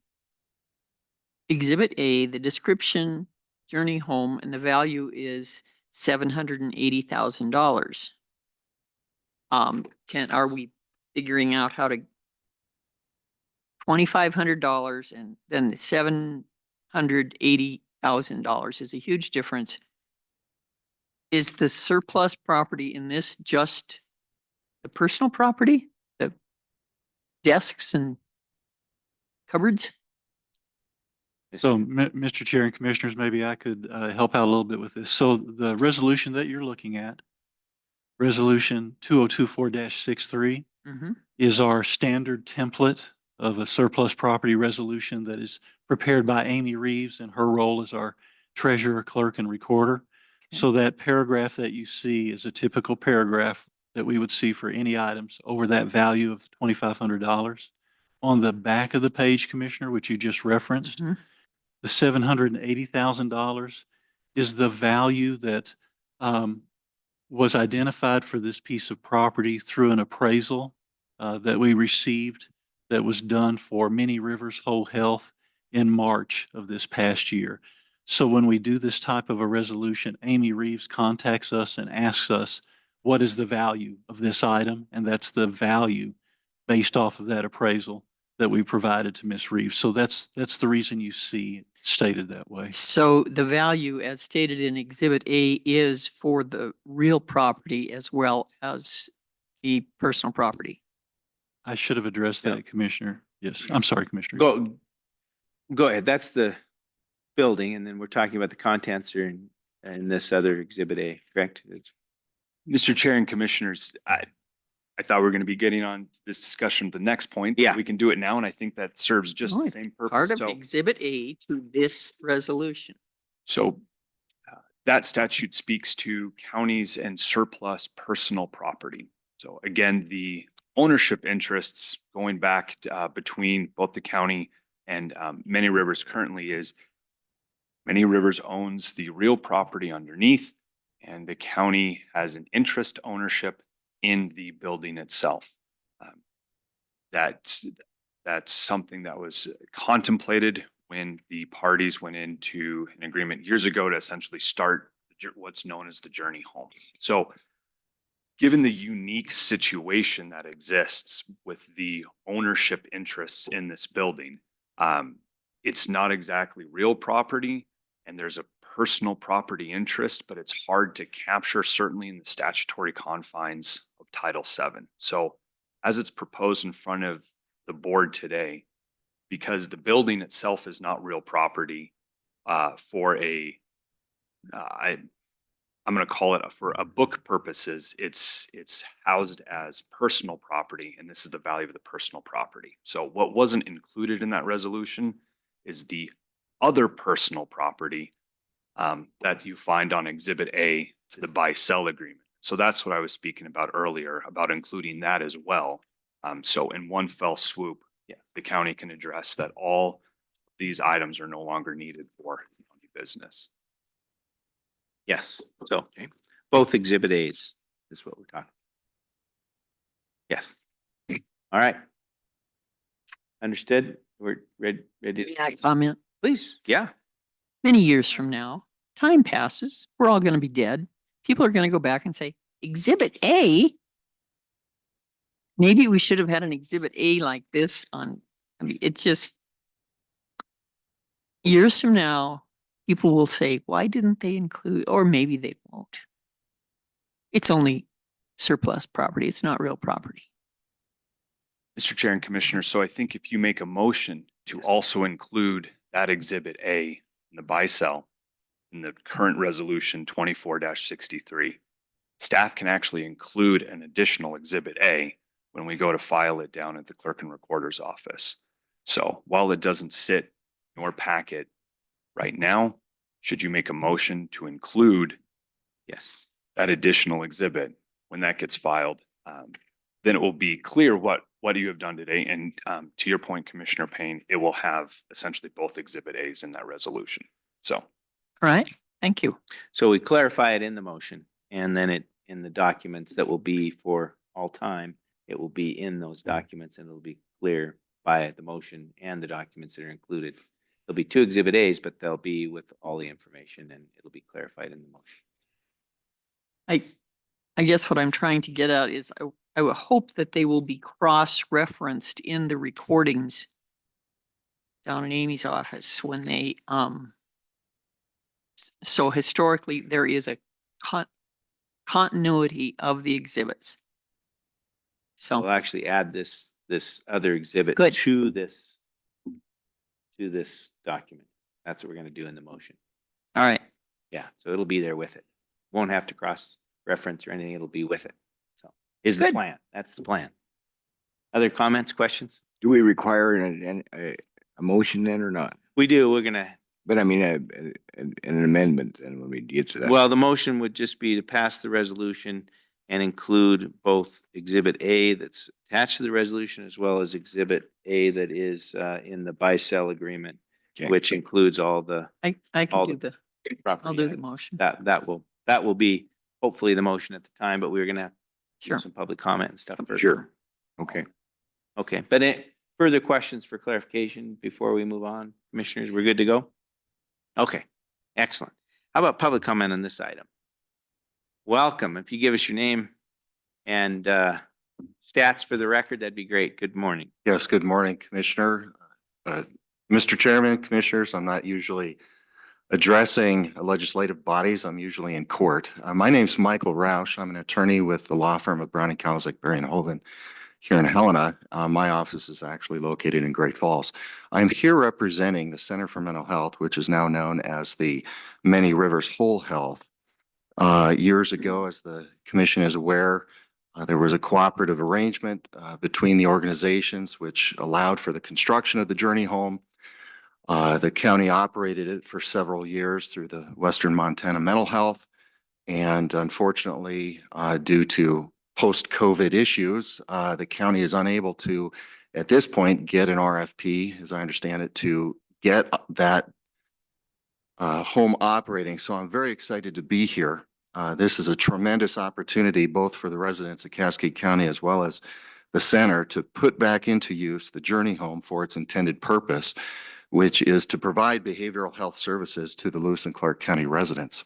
Exhibit A, the description, Journey Home, and the value is $780,000. Are we figuring out how to $2,500 and then $780,000 is a huge difference. Is the surplus property in this just the personal property, the desks and cupboards? So, Mr. Chair and Commissioners, maybe I could help out a little bit with this. So the resolution that you're looking at, Resolution 2024-63, is our standard template of a surplus property resolution that is prepared by Amy Reeves in her role as our treasurer, clerk, and recorder. So that paragraph that you see is a typical paragraph that we would see for any items over that value of $2,500. On the back of the page, Commissioner, which you just referenced, the $780,000 is the value that was identified for this piece of property through an appraisal that we received that was done for Many Rivers Whole Health in March of this past year. So when we do this type of a resolution, Amy Reeves contacts us and asks us, what is the value of this item? And that's the value based off of that appraisal that we provided to Ms. Reeves. So that's the reason you see it stated that way. So the value as stated in Exhibit A is for the real property as well as the personal property. I should have addressed that, Commissioner. Yes, I'm sorry, Commissioner. Go ahead. That's the building, and then we're talking about the contents are in this other Exhibit A, correct? Mr. Chair and Commissioners, I thought we were going to be getting on this discussion at the next point. Yeah. We can do it now, and I think that serves just No, the it's same purpose. Part of So- Exhibit A to this resolution. So that statute speaks to counties and surplus personal property. So again, the ownership interests going back between both the county and Many Rivers currently is Many Rivers owns the real property underneath, and the county has an interest ownership in the building itself. That's something that was contemplated when the parties went into an agreement years ago to essentially start what's known as the Journey Home. So given the unique situation that exists with the ownership interests in this building, it's not exactly real property and there's a personal property interest, but it's hard to capture certainly in the statutory confines of Title VII. So as it's proposed in front of the board today, because the building itself is not real property, for I'm going to call it for a book purposes, it's housed as personal property, and this is the value of the personal property. So what wasn't included in that resolution is the other personal property that you find on Exhibit A to the buy-sell agreement. So that's what I was speaking about earlier, about including that as well. So in one fell swoop, the county can address that all these items are no longer needed for county business. Yes, so both Exhibit As is what we're talking. Yes. All right. Understood? We're ready. May I comment? Please, yeah. Many years from now, time passes, we're all going to be dead. People are going to go back and say, Exhibit A. Maybe we should have had an Exhibit A like this on, I mean, it's just years from now, people will say, why didn't they include, or maybe they won't. It's only surplus property. It's not real property. Mr. Chair and Commissioner, so I think if you make a motion to also include that Exhibit A in the buy-sell in the current resolution 24-63, staff can actually include an additional Exhibit A when we go to file it down at the clerk and recorder's office. So while it doesn't sit in your packet right now, should you make a motion to include that additional exhibit when that gets filed, then it will be clear what you have done today. And to your point, Commissioner Payne, it will have essentially both Exhibit A's in that resolution. So. All right, thank you. So we clarify it in the motion, and then it in the documents that will be for all time, it will be in those documents, and it'll be clear by the motion and the documents that are included. There'll be 2 Exhibit A's, but they'll be with all the information, and it'll be clarified in the motion. I guess what I'm trying to get at is I would hope that they will be cross-referenced in the recordings down in Amy's office when they, so historically there is a continuity of the exhibits. So We'll actually add this other exhibit Good. to this document. That's what we're going to do in the motion. all right, Yeah, so it'll be there with it. Won't have to cross-reference or anything. It'll be with it. So is the Good. plan. That's the plan. Other comments, questions? Do we require a motion then or not? We do. We're going to, But I mean, an amendment then when we get to that. well, the motion would just be to pass the resolution and include both Exhibit A that's attached to the resolution as well as Exhibit A that is in the buy-sell agreement, Okay. which includes all the I all can do the I'll property. do the items. motion. That will be hopefully the motion at the time, but we're going to Sure. do some public comment and stuff first. Sure. Okay. Okay, but further questions for clarification before we move on? Commissioners, we're good to go? Okay, excellent. How about public comment on this item? Welcome. If you give us your name and stats for the record, that'd be great. Good morning. Yes, good morning, Commissioner. Mr. Chairman, Commissioners, I'm not usually addressing legislative bodies. I'm usually in court. My name's Michael Roush. I'm an attorney with the law firm of Brandi, Kowalczyk, Berry & Hoven here in Helena. My office is actually located in Great Falls. I'm here representing the Center for Mental Health, which is now known as the Many Rivers Whole Health. Years ago, as the commission is aware, there was a cooperative arrangement between the organizations which allowed for the construction of the Journey Home. The county operated it for several years through the Western Montana Mental Health. And unfortunately, due to post-COVID issues, the county is unable to, at this point, get an RFP, as I understand it, to get that home operating. So I'm very excited to be here. This is a tremendous opportunity, both for the residents of Cascade County as well as the center, to put back into use the Journey Home for its intended purpose, which is to provide behavioral health services to the Lewis and Clark County residents.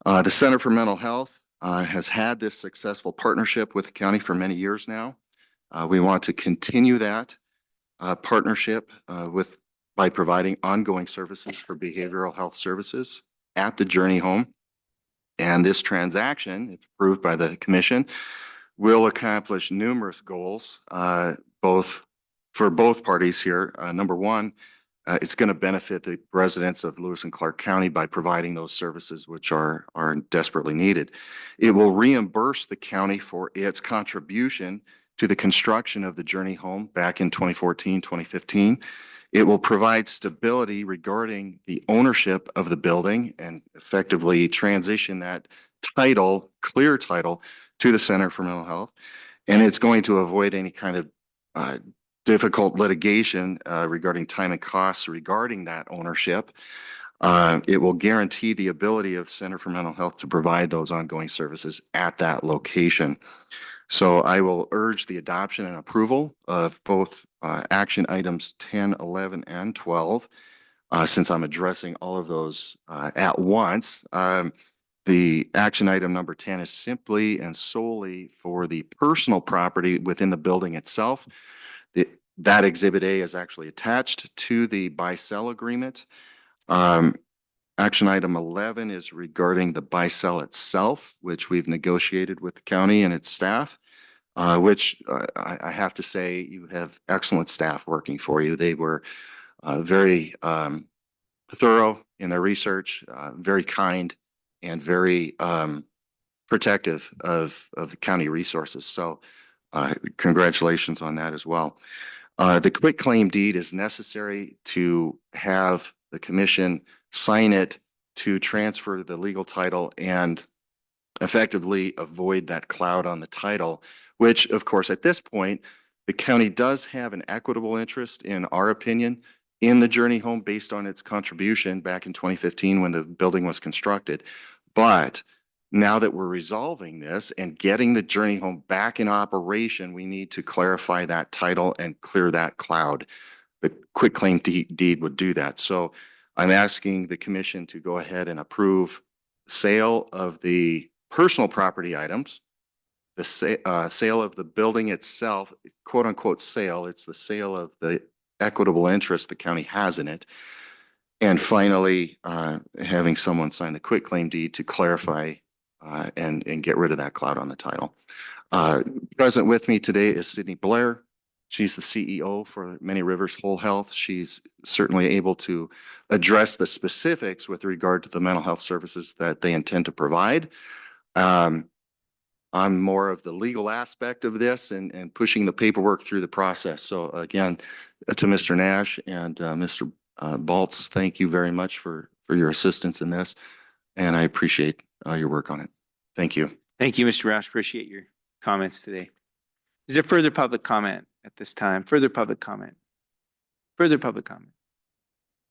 The Center for Mental Health has had this successful partnership with the county for many years now. We want to continue that partnership by providing ongoing services for behavioral health services at the Journey Home. And this transaction, if approved by the commission, will accomplish numerous goals, for both parties here. Number one, it's going to benefit the residents of Lewis and Clark County by providing those services which are desperately needed. It will reimburse the county for its contribution to the construction of the Journey Home back in 2014, 2015. It will provide stability regarding the ownership of the building and effectively transition that title, clear title, to the Center for Mental Health. And it's going to avoid any kind of difficult litigation regarding time and costs regarding that ownership. It will guarantee the ability of Center for Mental Health to provide those ongoing services at that location. So I will urge the adoption and approval of both action items 10, 11, and 12. Since I'm addressing all of those at once, the action item number 10 is simply and solely for the personal property within the building itself. That Exhibit A is actually attached to the buy-sell agreement. Action item 11 is regarding the buy-sell itself, which we've negotiated with the county and its staff, which I have to say you have excellent staff working for you. They were very thorough in their research, very kind, and very protective of the county resources. So congratulations on that as well. The quitclaim deed is necessary to have the commission sign it to transfer the legal title and effectively avoid that cloud on the title, which of course at this point, the county does have an equitable interest, in our opinion, in the Journey Home based on its contribution back in 2015 when the building was constructed. But now that we're resolving this and getting the Journey Home back in operation, we need to clarify that title and clear that cloud. The quitclaim deed would do that. So I'm asking the commission to go ahead and approve sale of the personal property items, the sale of the building itself, quote unquote sale. It's the sale of the equitable interest the county has in it. And finally, having someone sign the quitclaim deed to clarify and get rid of that cloud on the title. Present with me today is Sydney Blair. She's the CEO for Many Rivers Whole Health. She's certainly able to address the specifics with regard to the mental health services that they intend to provide. I'm more of the legal aspect of this and pushing the paperwork through the process. So again, to Mr. Nash and Mr. Baltz, thank you very much for your assistance in this. And I appreciate your work on it. Thank you. Thank you, Mr. Roush. Appreciate your comments today. Is there further public comment at this time? Further public comment? Further public comment?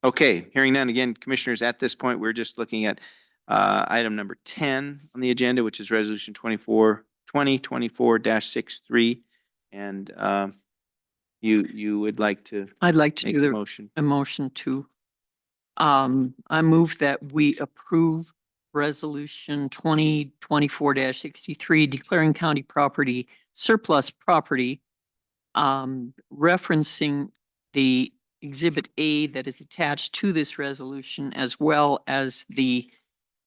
Okay, hearing none. Again, commissioners, at this point, we're just looking at item number 10 on the agenda, which is resolution 2024-63. And you would like to I'd like to make do a the motion? a motion to, I move that we approve resolution 2024-63, declaring county property surplus property, referencing the Exhibit A that is attached to this resolution, as well as the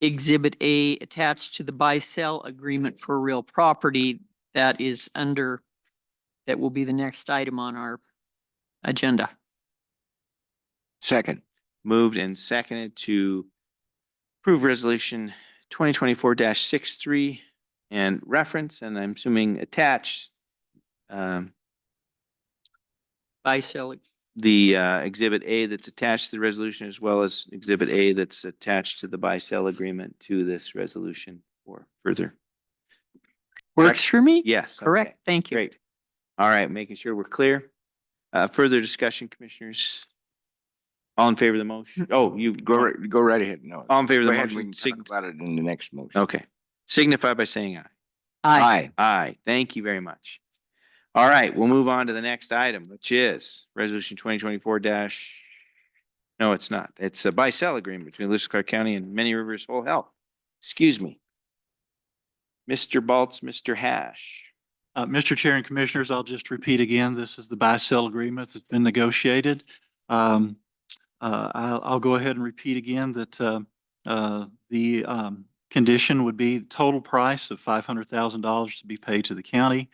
Exhibit A attached to the buy-sell agreement for real property that is under, that will be the next item on our agenda. Second. Moved and seconded to approve resolution 2024-63 and reference, and I'm assuming attached Buy-sell. the Exhibit A that's attached to the resolution, as well as Exhibit A that's attached to the buy-sell agreement to this resolution for further. Works for me? Yes. Correct. Okay, Thank you. great. All right, making sure we're clear. Further discussion, commissioners? All in favor of the motion? Oh, you Go right ahead. No. all in favor of Go the ahead. We motion? can talk about it in the next motion. Okay. Signify by saying aye. Aye. Aye. Thank you very much. All right, we'll move on to the next item, which is resolution 2024 no, it's not. It's a buy-sell agreement between Lewis and Clark County and Many Rivers Whole Health. Excuse me. Mr. Baltz, Mr. Hash. Mr. Chair and Commissioners, I'll just repeat again, this is the buy-sell agreement that's been negotiated. I'll go ahead and repeat again that the condition would be total price of $500,000 to be paid to the county.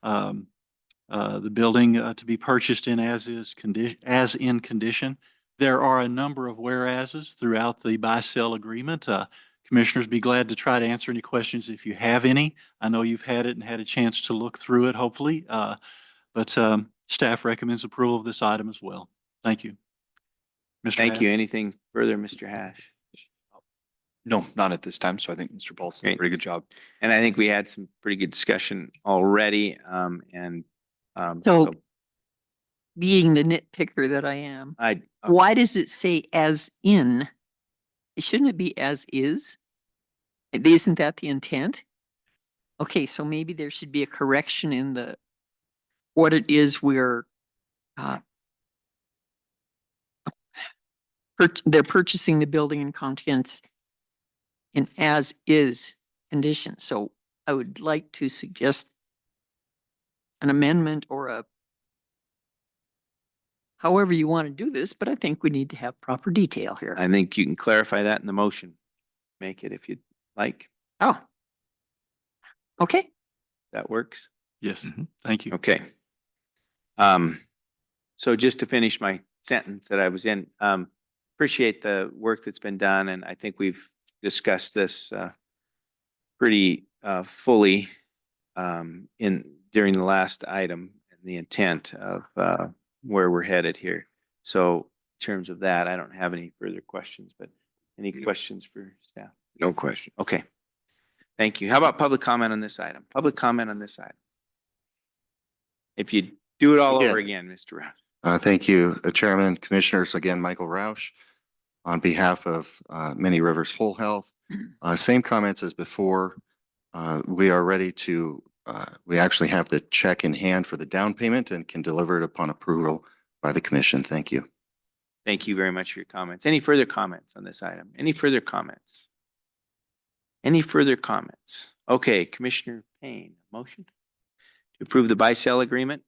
The building to be purchased in as in condition. There are a number of whereases throughout the buy-sell agreement. Commissioners, be glad to try to answer any questions if you have any. I know you've had it and had a chance to look through it, hopefully. But staff recommends approval of this item as well. Thank you. Mr. Thank you. Hash. Anything further, Mr. Hash? No, not at this time. So I think Mr. Paul's did a Great. pretty good job. And I think we had some pretty good discussion already. So being the nitpicker that I am, why does it say as in? Shouldn't it be as is? Isn't that the intent? Okay, so maybe there should be a correction in the what it is we're they're purchasing the building and contents in as is condition. So I would like to suggest an amendment or a however you want to do this, but I think we need to have proper detail here. I think you can clarify that in the motion. Make it if you'd like. Oh. Okay. That works. Yes, thank you. Okay. So just to finish my sentence that I was in, appreciate the work that's been done, and I think we've discussed this pretty fully during the last item and the intent of where we're headed here. So in terms of that, I don't have any further questions, but any questions for staff? No question. Okay. Thank you. How about public comment on this item? Public comment on this item. If you do it all over again, Mr. Roush. Thank you, Chairman, Commissioners. Again, Michael Roush on behalf of Many Rivers Whole Health. Same comments as before. We are ready to, we actually have the check in hand for the down payment and can deliver it upon approval by the commission. Thank you. Thank you very much for your comments. Any further comments on this item? Any further comments? Any further comments? Okay, Commissioner Payne, motion to approve the buy-sell agreement?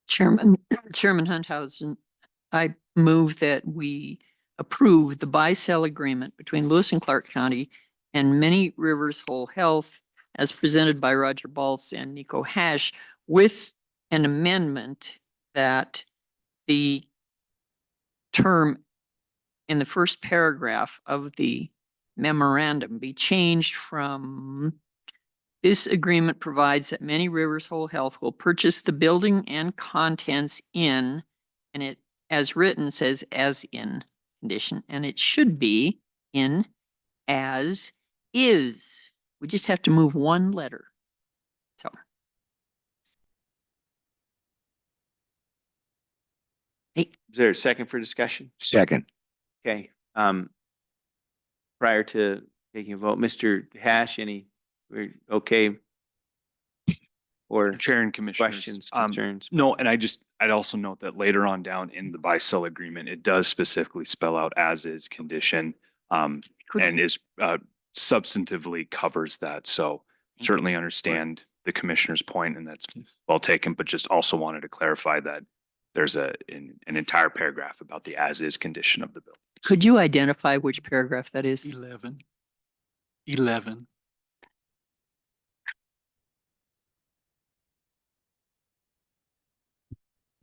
Chairman Hunthausen, I move that we approve the buy-sell agreement between Lewis and Clark County and Many Rivers Whole Health as presented by Roger Baltz and Nico Hash with an amendment that the term in the first paragraph of the memorandum be changed from this agreement provides that Many Rivers Whole Health will purchase the building and contents in, and it as written says as in condition, and it should be in as is. We just have to move one letter. So. Hey. Is there a second for discussion? Second. Okay. Prior to taking a vote, Mr. Hash, we're okay? Or Chair and Commissioners. questions, concerns? No, and I'd also note that later on down in the buy-sell agreement, it does specifically spell out as is condition, and is substantively covers that. So certainly understand the commissioner's point, and that's well taken, but just also wanted to clarify that there's an entire paragraph about the as is condition of the bill. Could you identify which paragraph that is? 11.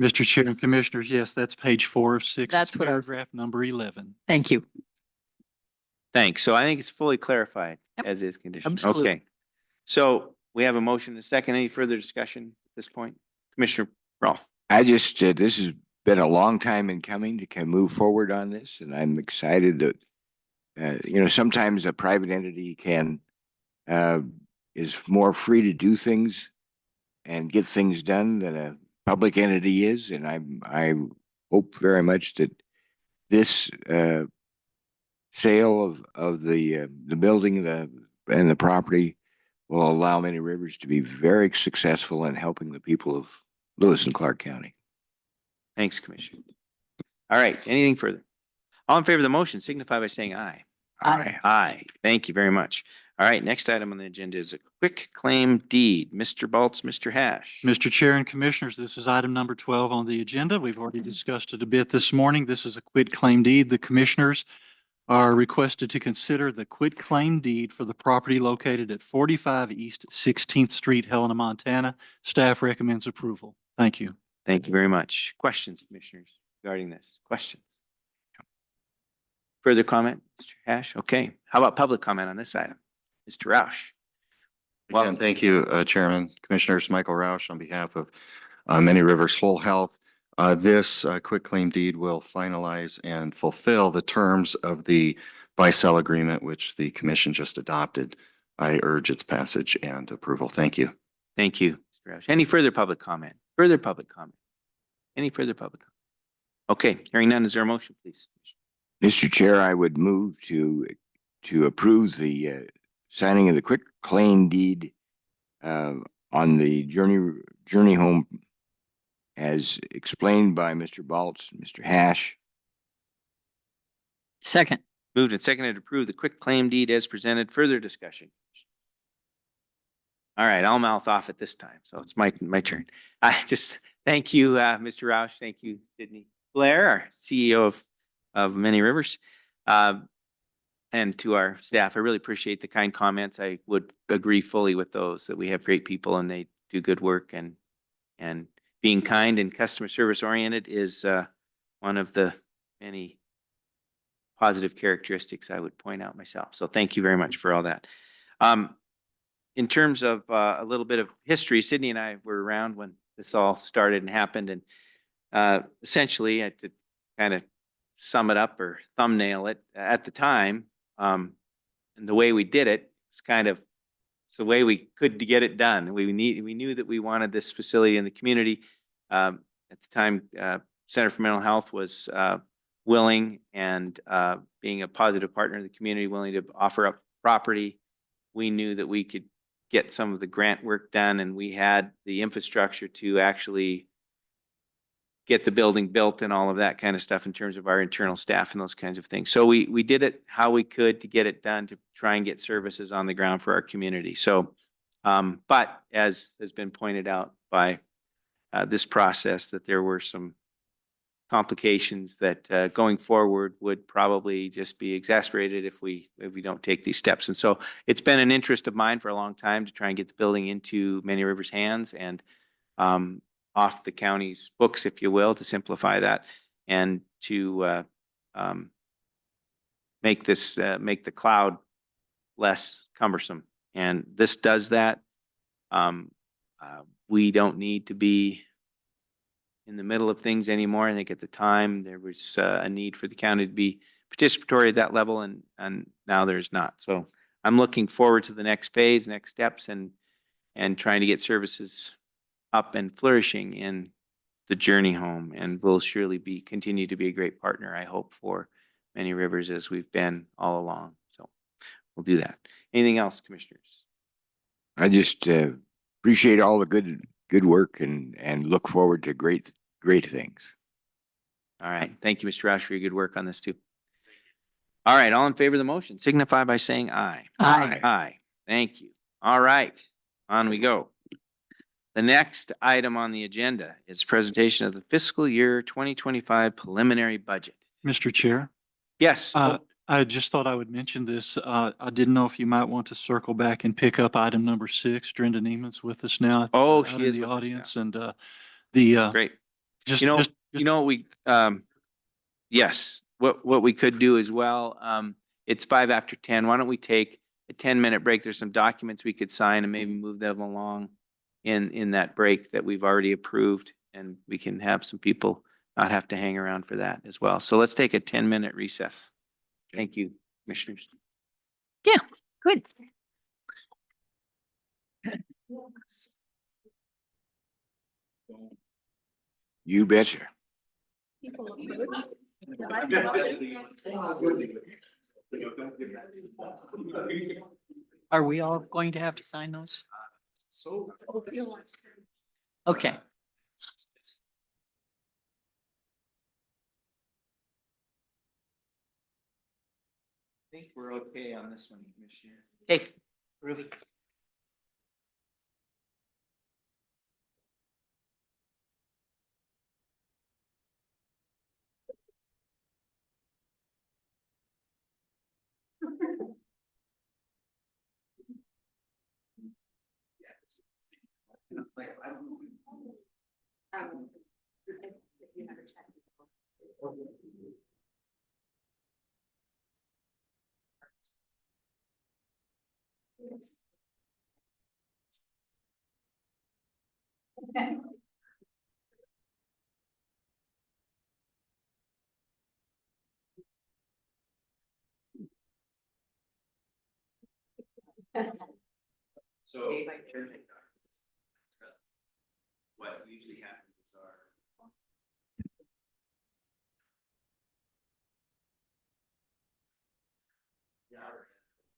Mr. Chair and Commissioners, yes, that's page 4 of 6. That's It's what I was- paragraph number 11. Thank you. Thanks. So I think it's fully clarified Yep. as is condition. Absolutely. Okay. So we have a motion, a second. Any further discussion at this point? Commissioner Rolfe. I just, this has been a long time in coming to move forward on this, and I'm excited that, sometimes a private entity is more free to do things and get things done than a public entity is, and I hope very much that this sale of the building and the property will allow Many Rivers to be very successful in helping the people of Lewis and Clark County. Thanks, Commissioner. All right. Anything further? All in favor of the motion signify by saying aye. Aye. Aye. Thank you very much. All right, next item on the agenda is a quick claim deed. Mr. Baltz, Mr. Hash. Mr. Chair and Commissioners, this is item number 12 on the agenda. We've already discussed it a bit this morning. This is a quit claim deed. The Commissioners are requested to consider the quit claim deed for the property located at 45 East 16th Street, Helena, Montana. Staff recommends approval. Thank you. Thank you very much. Questions, commissioners, regarding this? Questions? Further comment, Mr. Hash? Okay. How about public comment on this item? Mr. Roush. Again, thank you, Chairman, Commissioners. Michael Roush on behalf of Many Rivers Whole Health. This quitclaim deed will finalize and fulfill the terms of the buy-sell agreement, which the commission just adopted. I urge its passage and approval. Thank you. Thank you, Mr. Roush. Any further public comment? Further public comment? Any further public comment? Okay, hearing none, is there a motion, please? Mr. Chair, I would move to approve the signing of the quick claim deed on the journey home as explained by Mr. Baltz, Mr. Hash. Second. Moved and seconded to approve the quick claim deed as presented. Further discussion? All right, I'll mouth off at this time, so it's my turn. I just thank you, Mr. Roush. Thank you, Sydney Blair, our CEO of Many Rivers, and to our staff. I really appreciate the kind comments. I would agree fully with those, that we have great people and they do good work, and being kind and customer service oriented is one of the many positive characteristics I would point out myself. So thank you very much for all that. In terms of a little bit of history, Sydney and I were around when this all started and happened, and essentially, to kind of sum it up or thumbnail it, at the time, and the way we did it was kind of it's the way we could to get it done. We knew that we wanted this facility in the community. At the time, Center for Mental Health was willing and being a positive partner in the community, willing to offer up property. We knew that we could get some of the grant work done, and we had the infrastructure to actually get the building built and all of that kind of stuff in terms of our internal staff and those kinds of things. So we did it how we could to get it done, to try and get services on the ground for our community. So, but as has been pointed out by this process, that there were some complications that going forward would probably just be exacerbated if we don't take these steps. And so it's been an interest of mine for a long time to try and get the building into Many Rivers' hands and off the county's books, if you will, to simplify that and to make the cloud less cumbersome. And this does that. We don't need to be in the middle of things anymore. I think at the time there was a need for the county to be participatory at that level, and now there's not. So I'm looking forward to the next phase, next steps, and trying to get services up and flourishing in the journey home. And we'll surely continue to be a great partner, I hope, for Many Rivers, as we've been all along. So we'll do that. Anything else, commissioners? I just appreciate all the good work and look forward to great things. All right. Thank you, Mr. Roush, for your good work on this too. All right. All in favor of the motion, signify by saying aye. Aye. Aye. Thank you. All right. On we go. The next item on the agenda is presentation of the fiscal year 2025 preliminary budget. Mr. Chair. Yes. I just thought I would mention this. I didn't know if you might want to circle back and pick up item number 6. Brenda Neiman's with us now. Oh, out she in is the with us audience, now. and the Great. just Yes, what we could do as well, it's 5 after 10. Why don't we take a 10-minute break? There's some documents we could sign and maybe move them along in that break that we've already approved, and we can have some people not have to hang around for that as well. So let's take a 10-minute recess. Thank you, commissioners. Yeah, good. You betcha. Are we all going to have to sign those? Okay. think we're okay on this one, Commissioner. Hey, Ruby. So what usually happens is our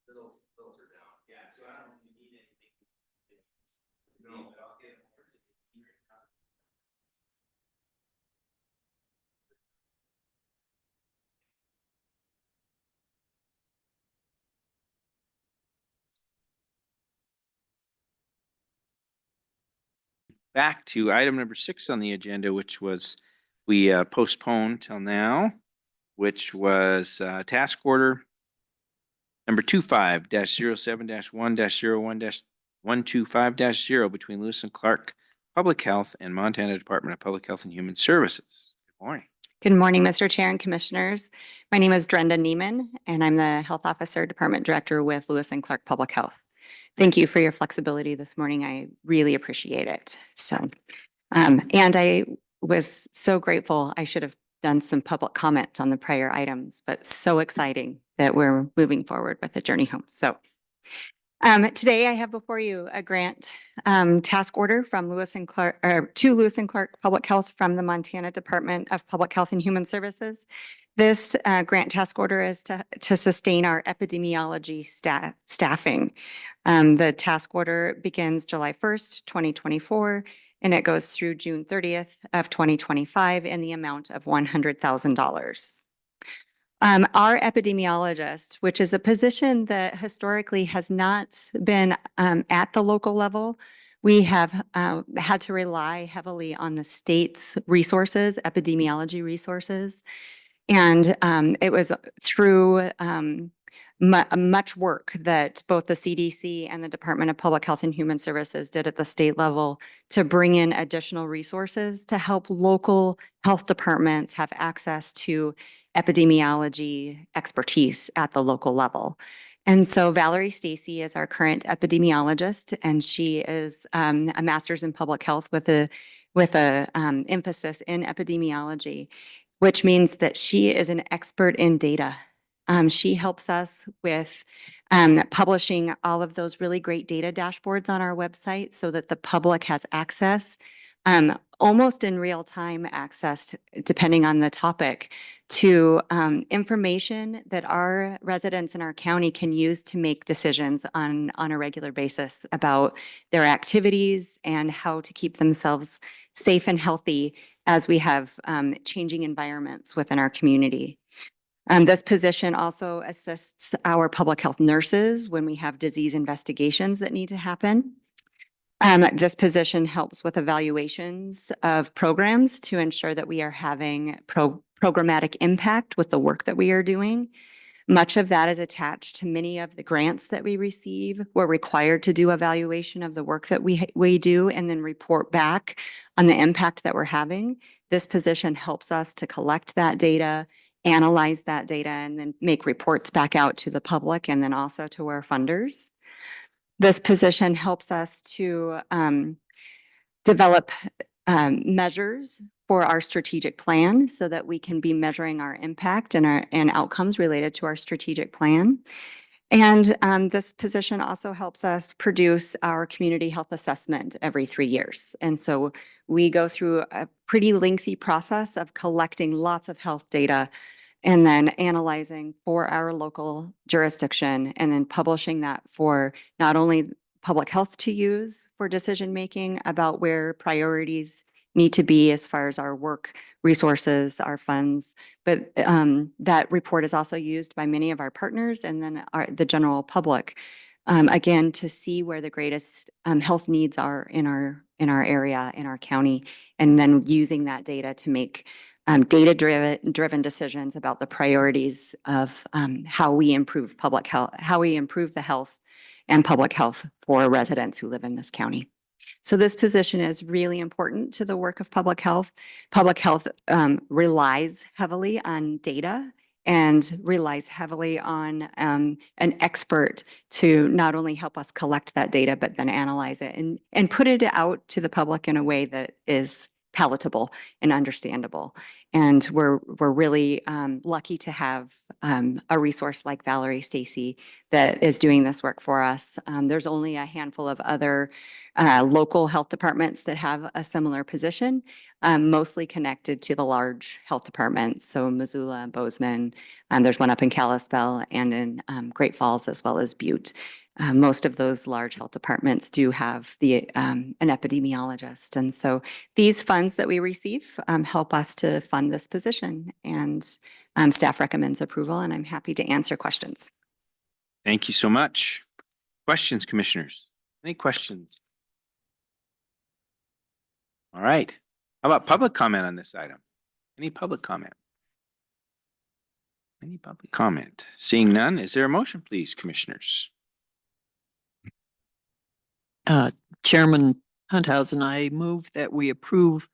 It'll filter down. yeah, so I don't know if you need anything. No, but I'll get more to the back to item number 6 on the agenda, which was we postponed till now, which was task order number 25-07-1-01-125-0 between Lewis and Clark Public Health and Montana Department of Public Health and Human Services. Good morning. Good morning, Mr. Chair and Commissioners. My name is Brenda Neiman, and I'm the Health Officer, Department Director with Lewis and Clark Public Health. Thank you for your flexibility this morning. I really appreciate it. So, and I was so grateful. I should have done some public comment on the prior items, but so exciting that we're moving forward with the journey home. So, today I have before you a grant task order from Lewis and Clark, or to Lewis and Clark Public Health from the Montana Department of Public Health and Human Services. This grant task order is to sustain our epidemiology staffing. The task order begins July 1st, 2024, and it goes through June 30th of 2025 in the amount of $100,000. Our epidemiologist, which is a position that historically has not been at the local level, we have had to rely heavily on the state's resources, epidemiology resources. And it was through much work that both the CDC and the Department of Public Health and Human Services did at the state level to bring in additional resources to help local health departments have access to epidemiology expertise at the local level. And so Valerie Stacy is our current epidemiologist, and she is a master's in public health with a emphasis in epidemiology, which means that she is an expert in data. She helps us with publishing all of those really great data dashboards on our website so that the public has access, almost in real time access, depending on the topic, to information that our residents in our county can use to make decisions on a regular basis about their activities and how to keep themselves safe and healthy as we have changing environments within our community. This position also assists our public health nurses when we have disease investigations that need to happen. This position helps with evaluations of programs to ensure that we are having programmatic impact with the work that we are doing. Much of that is attached to many of the grants that we receive. We're required to do evaluation of the work that we do and then report back on the impact that we're having. This position helps us to collect that data, analyze that data, and then make reports back out to the public and then also to our funders. This position helps us to develop measures for our strategic plan so that we can be measuring our impact and outcomes related to our strategic plan. And this position also helps us produce our community health assessment every 3 years. And so we go through a pretty lengthy process of collecting lots of health data and then analyzing for our local jurisdiction and then publishing that for not only public health to use for decision making about where priorities need to be as far as our work resources, our funds. But that report is also used by many of our partners and then the general public, again, to see where the greatest health needs are in our area, in our county, and then using that data to make data-driven decisions about the priorities of how we improve public health, how we improve the health and public health for residents who live in this county. So this position is really important to the work of public health. Public health relies heavily on data and relies heavily on an expert to not only help us collect that data, but then analyze it and put it out to the public in a way that is palatable and understandable. And we're really lucky to have a resource like Valerie Stacy that is doing this work for us. There's only a handful of other local health departments that have a similar position, mostly connected to the large health departments. So Missoula, Bozeman, there's one up in Kalispell and in Great Falls as well as Butte. Most of those large health departments do have an epidemiologist. And so these funds that we receive help us to fund this position, and staff recommends approval, and I'm happy to answer questions. Thank you so much. Questions, commissioners? Any questions? All right. How about public comment on this item? Any public comment? Any public comment? Seeing none, is there a motion, please, commissioners? Chairman Hunthausen, I move that we approve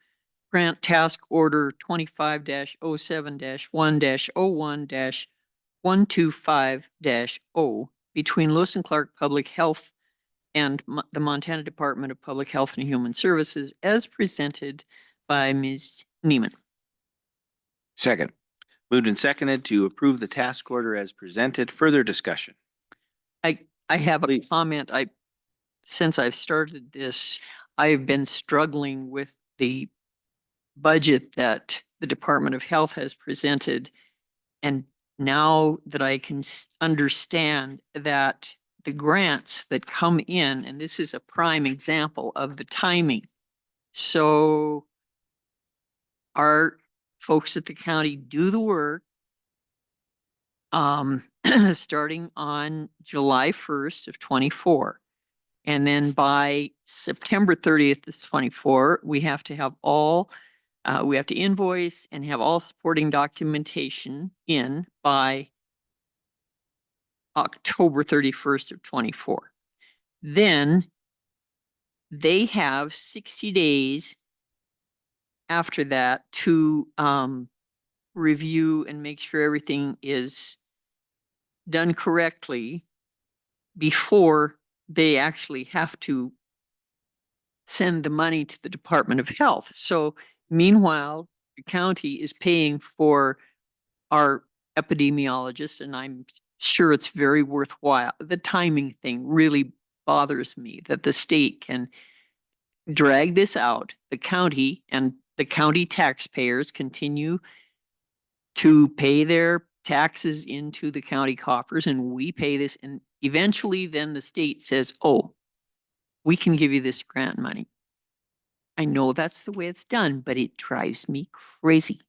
grant task order 25-07-1-01-125-0 between Lewis and Clark Public Health and the Montana Department of Public Health and Human Services as presented by Ms. Neiman. Second. Moved and seconded to approve the task order as presented. Further discussion? I have a Please. comment. Since I've started this, I've been struggling with the budget that the Department of Health has presented. And now that I can understand that the grants that come in, and this is a prime example of the timing. So our folks at the county do the work starting on July 1st of 24. And then by September 30th of 24, we have to have we have to invoice and have all supporting documentation in by October 31st of 24. Then they have 60 days after that to review and make sure everything is done correctly before they actually have to send the money to the Department of Health. So meanwhile, the county is paying for our epidemiologist, and I'm sure it's very worthwhile. The timing thing really bothers me that the state can drag this out. The county and the county taxpayers continue to pay their taxes into the county coffers, and we pay this. And eventually then the state says, oh, we can give you this grant money. I know that's the way it's done, but it drives me crazy.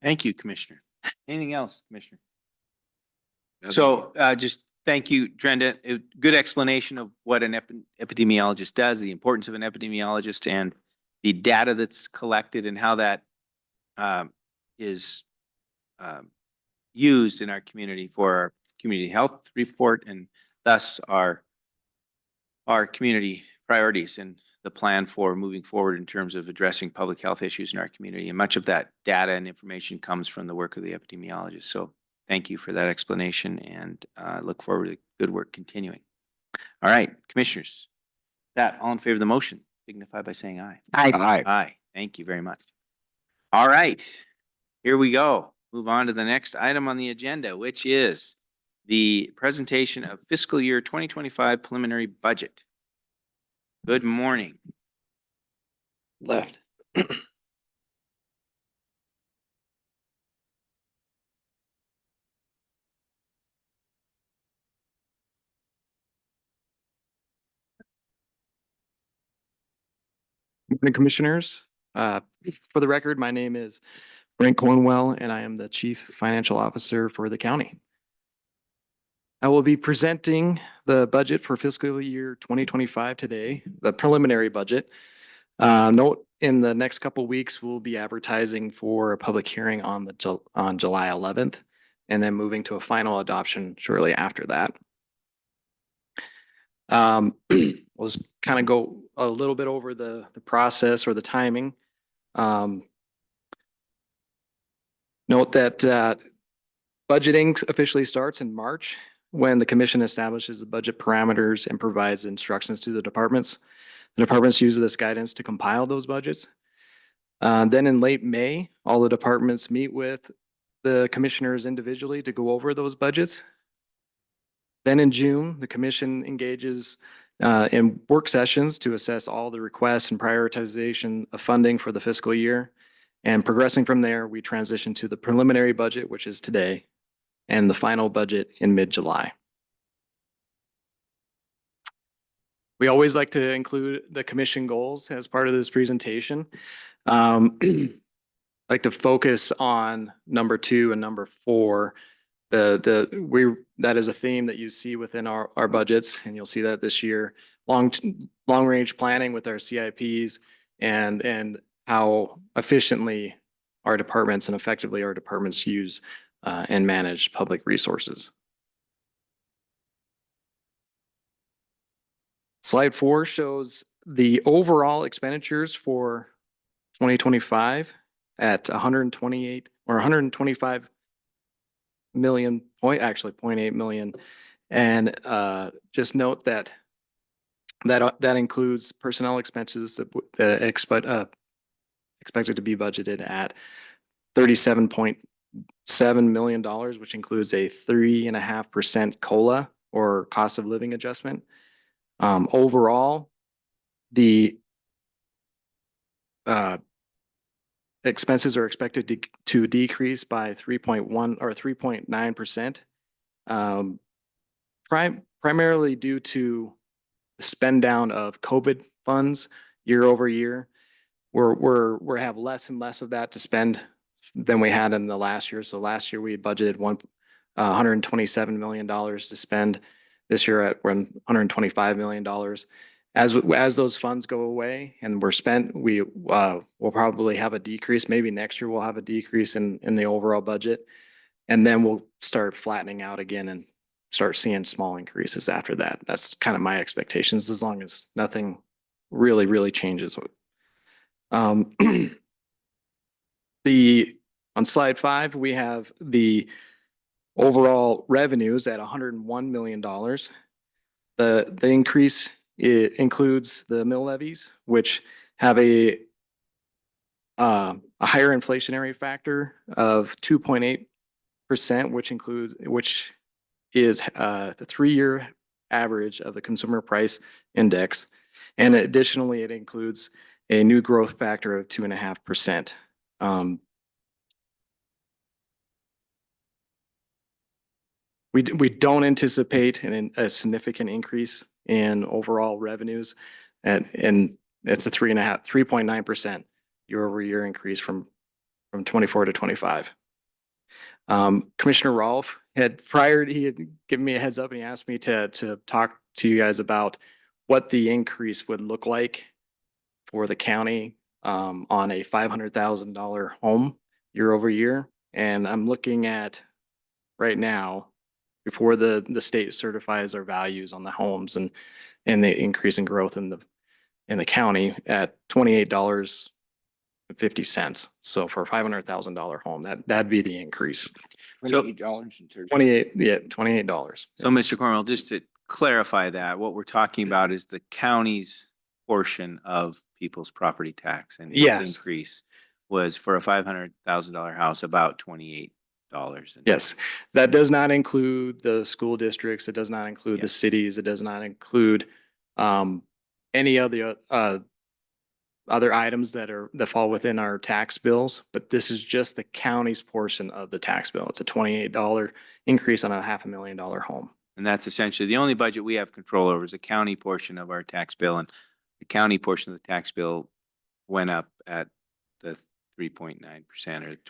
Thank you, Commissioner. Anything else, Commissioner? So just thank you, Drenda. Good explanation of what an epidemiologist does, the importance of an epidemiologist, and the data that's collected and how that is used in our community for our community health report, and thus our community priorities and the plan for moving forward in terms of addressing public health issues in our community. And much of that data and information comes from the work of the epidemiologist. So thank you for that explanation, and look forward to good work continuing. All right, commissioners, that all in favor of the motion signify by saying aye. Aye. Aye. Thank you very much. All right, here we go. Move on to the next item on the agenda, which is the presentation of fiscal year 2025 preliminary budget. Good morning. Left. Morning, Commissioners. For the record, my name is Brent Cornwell, and I am the Chief Financial Officer for the county. I will be presenting the budget for fiscal year 2025 today, the preliminary budget. Note, in the next couple weeks, we'll be advertising for a public hearing on July 11th, and then moving to a final adoption shortly after that. We'll just kind of go a little bit over the process or the timing. Note that budgeting officially starts in March when the commission establishes the budget parameters and provides instructions to the departments. The departments use this guidance to compile those budgets. Then in late May, all the departments meet with the commissioners individually to go over those budgets. Then in June, the commission engages in work sessions to assess all the requests and prioritization of funding for the fiscal year. And progressing from there, we transition to the preliminary budget, which is today, and the final budget in mid-July. We always like to include the commission goals as part of this presentation. Like to focus on number 2 and number 4. That is a theme that you see within our budgets, and you'll see that this year. Long range planning with our CIPs and how efficiently our departments and effectively our departments use and manage public resources. Slide 4 shows the overall expenditures for 2025 at 128 or 125 million, actually 0.8 million. And just note that includes personnel expenses that expected to be budgeted at $37.7 million, which includes a 3.5% COLA or cost of living adjustment. Overall, the expenses are expected to decrease by 3.1 or 3.9%, primarily due to spend down of COVID funds year over year. We have less and less of that to spend than we had in the last year. So last year we had budgeted $127 million to spend. This year we're $125 million. As those funds go away and we're spent, we'll probably have a decrease. Maybe next year we'll have a decrease in the overall budget, and then we'll start flattening out again and start seeing small increases after that. That's kind of my expectations, as long as nothing really changes. On slide 5, we have the overall revenues at $101 million. The increase, it includes the mill levies, which have a higher inflationary factor of 2.8%, which is the 3-year average of the consumer price index. And additionally, it includes a new growth factor of 2.5%. We don't anticipate a significant increase in overall revenues, and it's a 3.9% year over year increase from 24 to 25. Commissioner Rolfe he had given me a heads up, and he asked me to talk to you guys about what the increase would look like for the county on a $500,000 home year over year. And I'm looking at right now, before the state certifies our values on the homes and the increase in growth in the county, at $28.50. So for a $500,000 home, that'd be the increase. $28. So Mr. Cornwell, just to clarify that, what we're talking about is the county's portion of people's property tax, and its increase was for a $500,000 house about $28. Yes, that does not include the school districts. It does not include the cities. It does not include any of the other items that fall within our tax bills. But this is just the county's portion of the tax bill. It's a $28 increase on a $500,000 home. And that's essentially the only budget we have control over is the county portion of our tax bill. And the county portion of the tax bill went up at the 3.9%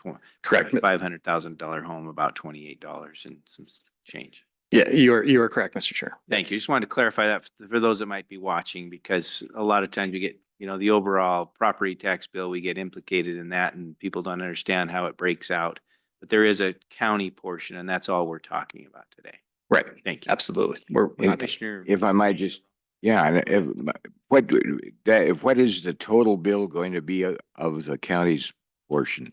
or Correct. $500,000 home, about $28 and some change. Yeah, you are correct, Mr. Chair. Thank you. Just wanted to clarify that for those that might be watching, because a lot of times we get, the overall property tax bill, we get implicated in that and people don't understand how it breaks out. But there is a county portion, and that's all we're talking about today. Right. Thank you. Absolutely. We're not. Commissioner. If I might just, yeah, what is the total bill going to be of the county's portion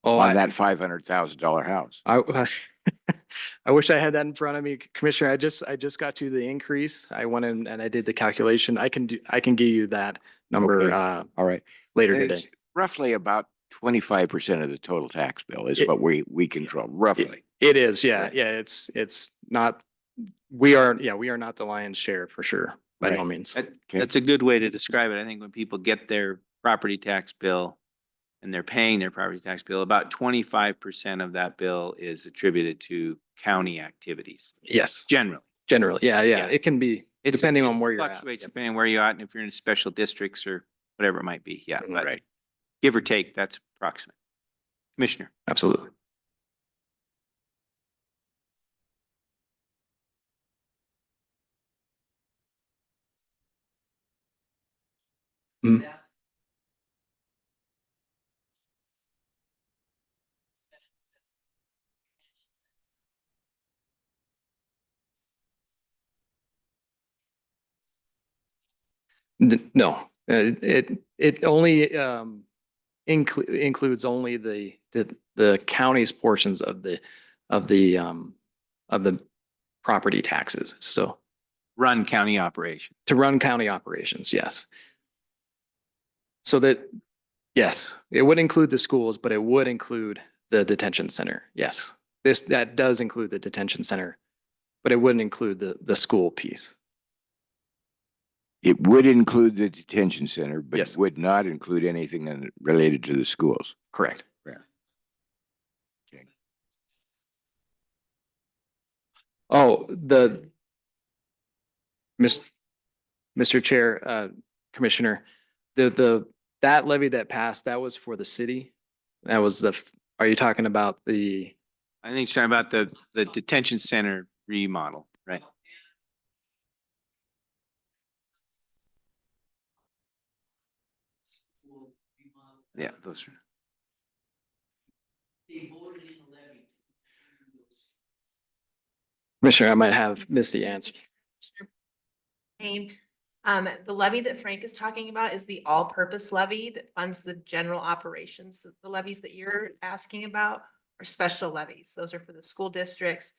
Oh, on that $500,000 house? I wish I had that in front of me, Commissioner. I just got you the increase. I went in and I did the calculation. I can give you that number Okay. All right. later And today. it's roughly about 25% of the total tax bill is It- what we control, roughly. It is, yeah, Right. yeah. It's not. We are not the lion's share for sure, by no Right. means. That's a good way to describe it. I think when people get their property tax bill and they're paying their property tax bill, about 25% of that bill is attributed to county activities, Yes, generally. generally, yeah. Yeah. It can be depending on where you're at. Fluctuates depending on where you're at and if you're in special districts or whatever it might be. Yeah, but Right. give or take, that's approximate. Commissioner. Absolutely. Mm. No, it only includes only the county's portions of the property taxes. So Run county operation. to run county operations, yes. So that, yes, it would include the schools, but it would include the detention center. Yes, that does include the detention center, but it wouldn't include the school piece. It would include the detention center, but Yes. it would not include anything related to the schools. Correct. Yeah. Okay. Oh, Mr. Chair, Commissioner, that levy that passed, that was for the city. That was are you talking about the? I think it's talking about the detention center remodel, right? Yeah, those are. Commissioner, I might have missed the answer. Payne, the levy that Frank is talking about is the all-purpose levy that funds the general operations. The levies that you're asking about are special levies. Those are for the school districts.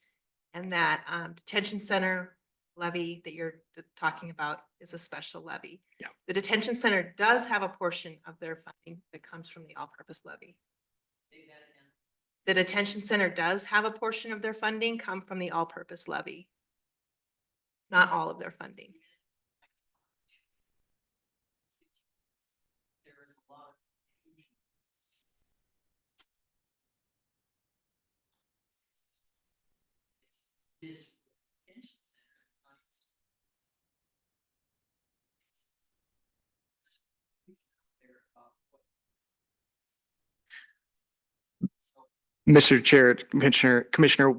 And that detention center levy that you're talking about is a special levy. Yeah. The detention center does have a portion of their funding that comes from the all-purpose levy. The detention center does have a portion of their funding come from the all-purpose levy. Not all of their funding. Mr. Chair, Commissioner,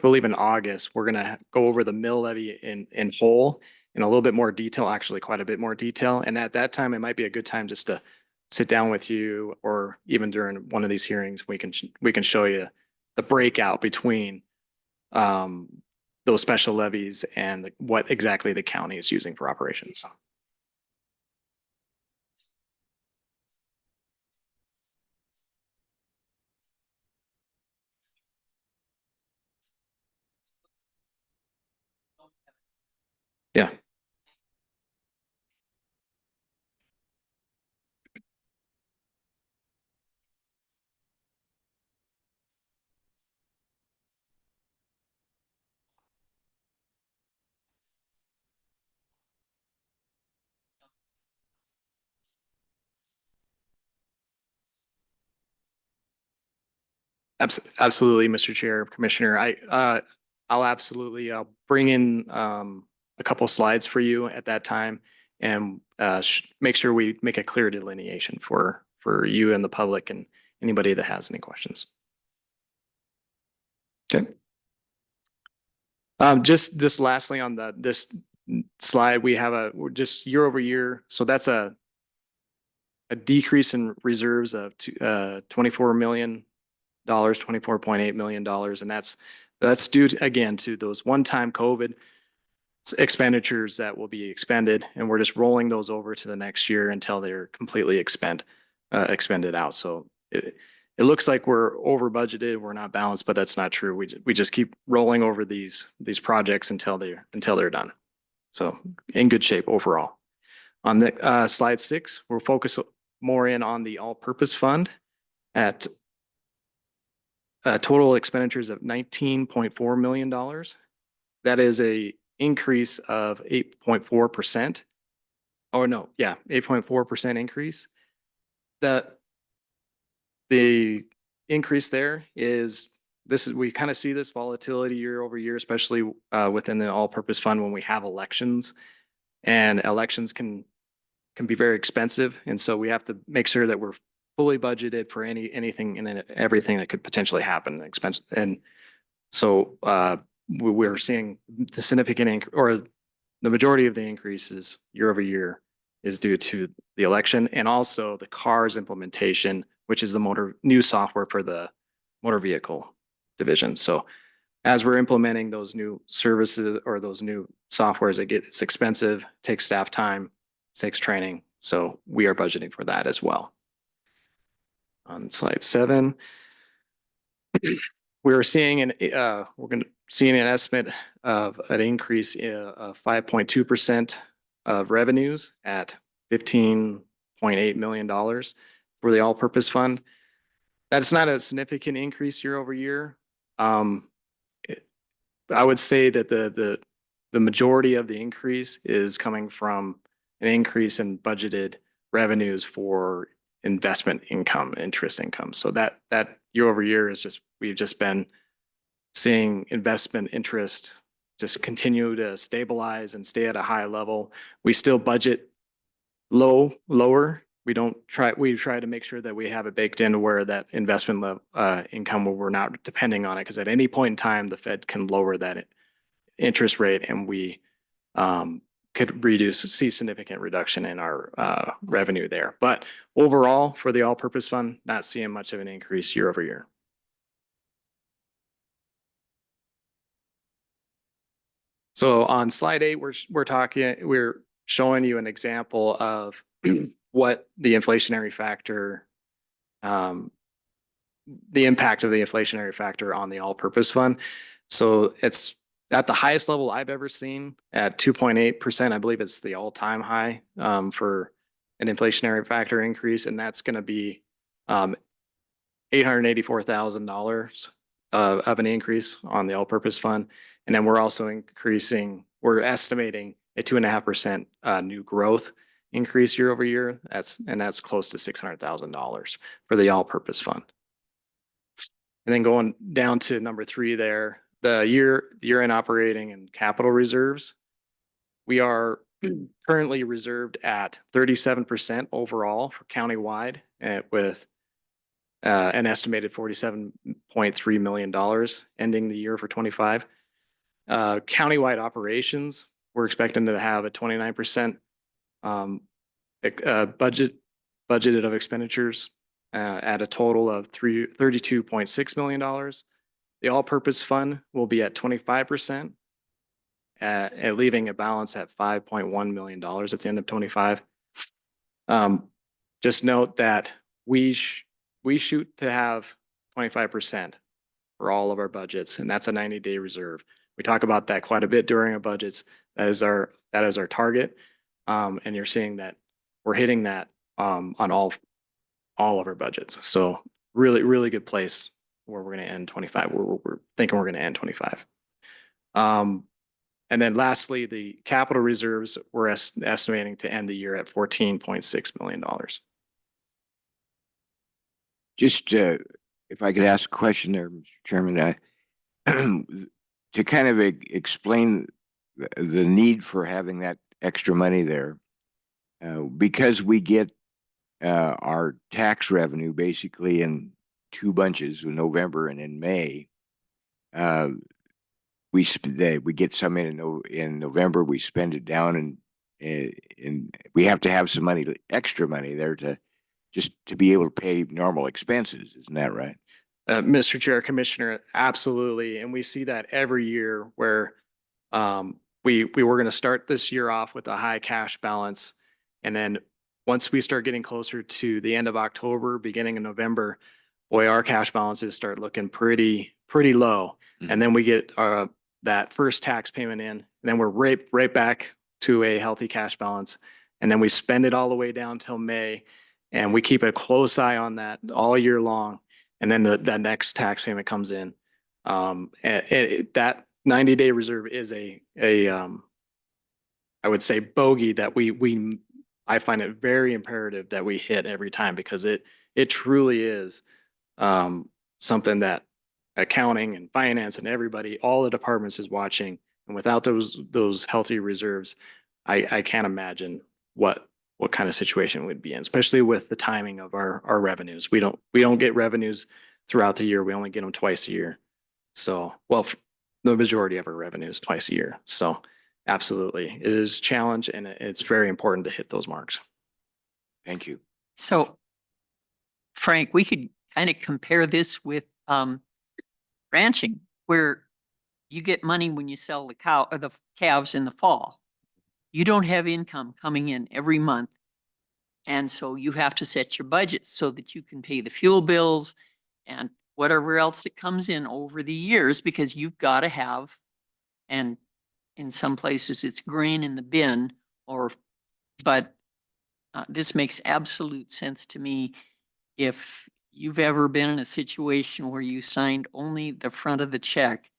believe in August, we're gonna go over the mill levy in whole in a little bit more detail, actually quite a bit more detail. And at that time, it might be a good time just to sit down with you, or even during one of these hearings, we can show you the breakout between those special levies and what exactly the county is using for operations. Yeah. Absolutely, Mr. Chair, Commissioner. I'll bring in a couple slides for you at that time, and make sure we make a clear delineation for you and the public and anybody that has any questions. Okay. Just lastly on this slide, we have we're just year over year. So that's a decrease in reserves of $24 million, $24.8 million. And that's due to, again, to those one-time COVID expenditures that will be expended. And we're just rolling those over to the next year until they're completely expended out. So it looks like we're over budgeted, we're not balanced, but that's not true. We just keep rolling over these projects until they're done. So in good shape overall. On the slide 6, we'll focus more in on the all-purpose fund at total expenditures of $19.4 million. That is a increase of 8.4%. Oh no, yeah, 8.4% increase. The increase there is we kind of see this volatility year over year, especially within the all-purpose fund when we have elections, and elections can be very expensive, and so we have to make sure that we're fully budgeted for anything and everything that could potentially happen. And so we're seeing the significant or the majority of the increases year over year is due to the election and also the CARS implementation, which is the new software for the motor vehicle division. So as we're implementing those new services or those new softwares, it's expensive, takes staff time, takes training. So we are budgeting for that as well. On slide 7, we're seeing an estimate of an increase of 5.2% of revenues at $15.8 million for the all-purpose fund. That's not a significant increase year over year. I would say that the majority of the increase is coming from an increase in budgeted revenues for investment income, interest income. So that year over year is we've just been seeing investment interest just continue to stabilize and stay at a high level. We still budget lower. We try to make sure that we have it baked into where that investment income, where we're not depending on it, because at any point in time, the Fed can lower that interest rate, and we could see significant reduction in our revenue there. But overall, for the all-purpose fund, not seeing much of an increase year over year. So on slide 8, we're showing you an example of what the inflationary factor, the impact of the inflationary factor on the all-purpose fund. So it's at the highest level I've ever seen at 2.8%. I believe it's the all-time high for an inflationary factor increase, and that's going to be $884,000 of an increase on the all-purpose fund. And then we're also we're estimating a 2.5% new growth increase year over year. That's close to $600,000 for the all-purpose fund. And then going down to number 3 there, the year-end operating and capital reserves. We are currently reserved at 37% overall for countywide, with an estimated $47.3 million ending the year for 25. Countywide operations, we're expecting to have a 29% budgeted of expenditures at a total of $32.6 million. The all-purpose fund will be at 25%, leaving a balance at $5.1 million at the end of 25. Just note that we shoot to have 25% for all of our budgets, and that's a 90-day reserve. We talk about that quite a bit during our budgets. That is our target, and you're seeing that we're hitting that on all of our budgets. So really, really good place where we're going to end 25. We're thinking we're going to end 25. And then lastly, the capital reserves, we're estimating to end the year at $14.6 million. Just if I could ask a question there, Mr. Chairman, to kind of explain the need for having that extra money there. because we get our tax revenue basically in two bunches in November and in May. We get some in November, we spend it down, and we have to have some money, extra money there to be able to pay normal expenses. Isn't that right? Mr. Chair, Commissioner, absolutely. And we see that every year where we were going to start this year off with a high cash balance. And then once we start getting closer to the end of October, beginning of November, boy, our cash balances start looking pretty low. And then we get that first tax payment in, and then we're right back to a healthy cash balance. And then we spend it all the way down till May, and we keep a close eye on that all year long. And then that next tax payment comes in. That 90-day reserve is I would say bogey that I find it very imperative that we hit every time, because it truly is something that accounting and finance and everybody, all the departments is watching. And without those healthy reserves, I can't imagine what kind of situation we'd be in, especially with the timing of our revenues. We don't get revenues throughout the year. We only get them twice a year. So, well, the majority of our revenues twice a year. So absolutely, it is a challenge, and it's very important to hit those marks. Thank you. So Frank, we could kind of compare this with ranching, where you get money when you sell the cow or the calves in the fall. You don't have income coming in every month. And so you have to set your budget so that you can pay the fuel bills and whatever else that comes in over the years, because you've got to have, and in some places it's grain in the bin, but this makes absolute sense to me. If you've ever been in a situation where you signed only the front of the check,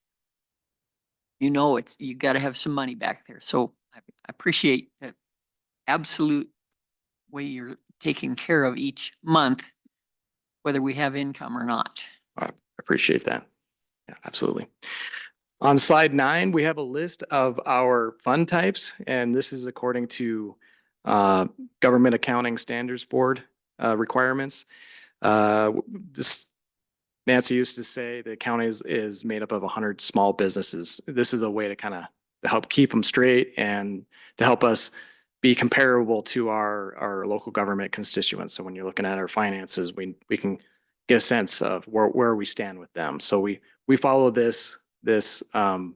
you got to have some money back there. So I appreciate the absolute way you're taking care of each month, whether we have income or not. I appreciate that. Yeah, absolutely. On slide 9, we have a list of our fund types, and this is according to Government Accounting Standards Board requirements. Nancy used to say the county is made up of 100 small businesses. This is a way to kind of help keep them straight and to help us be comparable to our local government constituents. So when you're looking at our finances, we can get a sense of where we stand with them. So we follow this in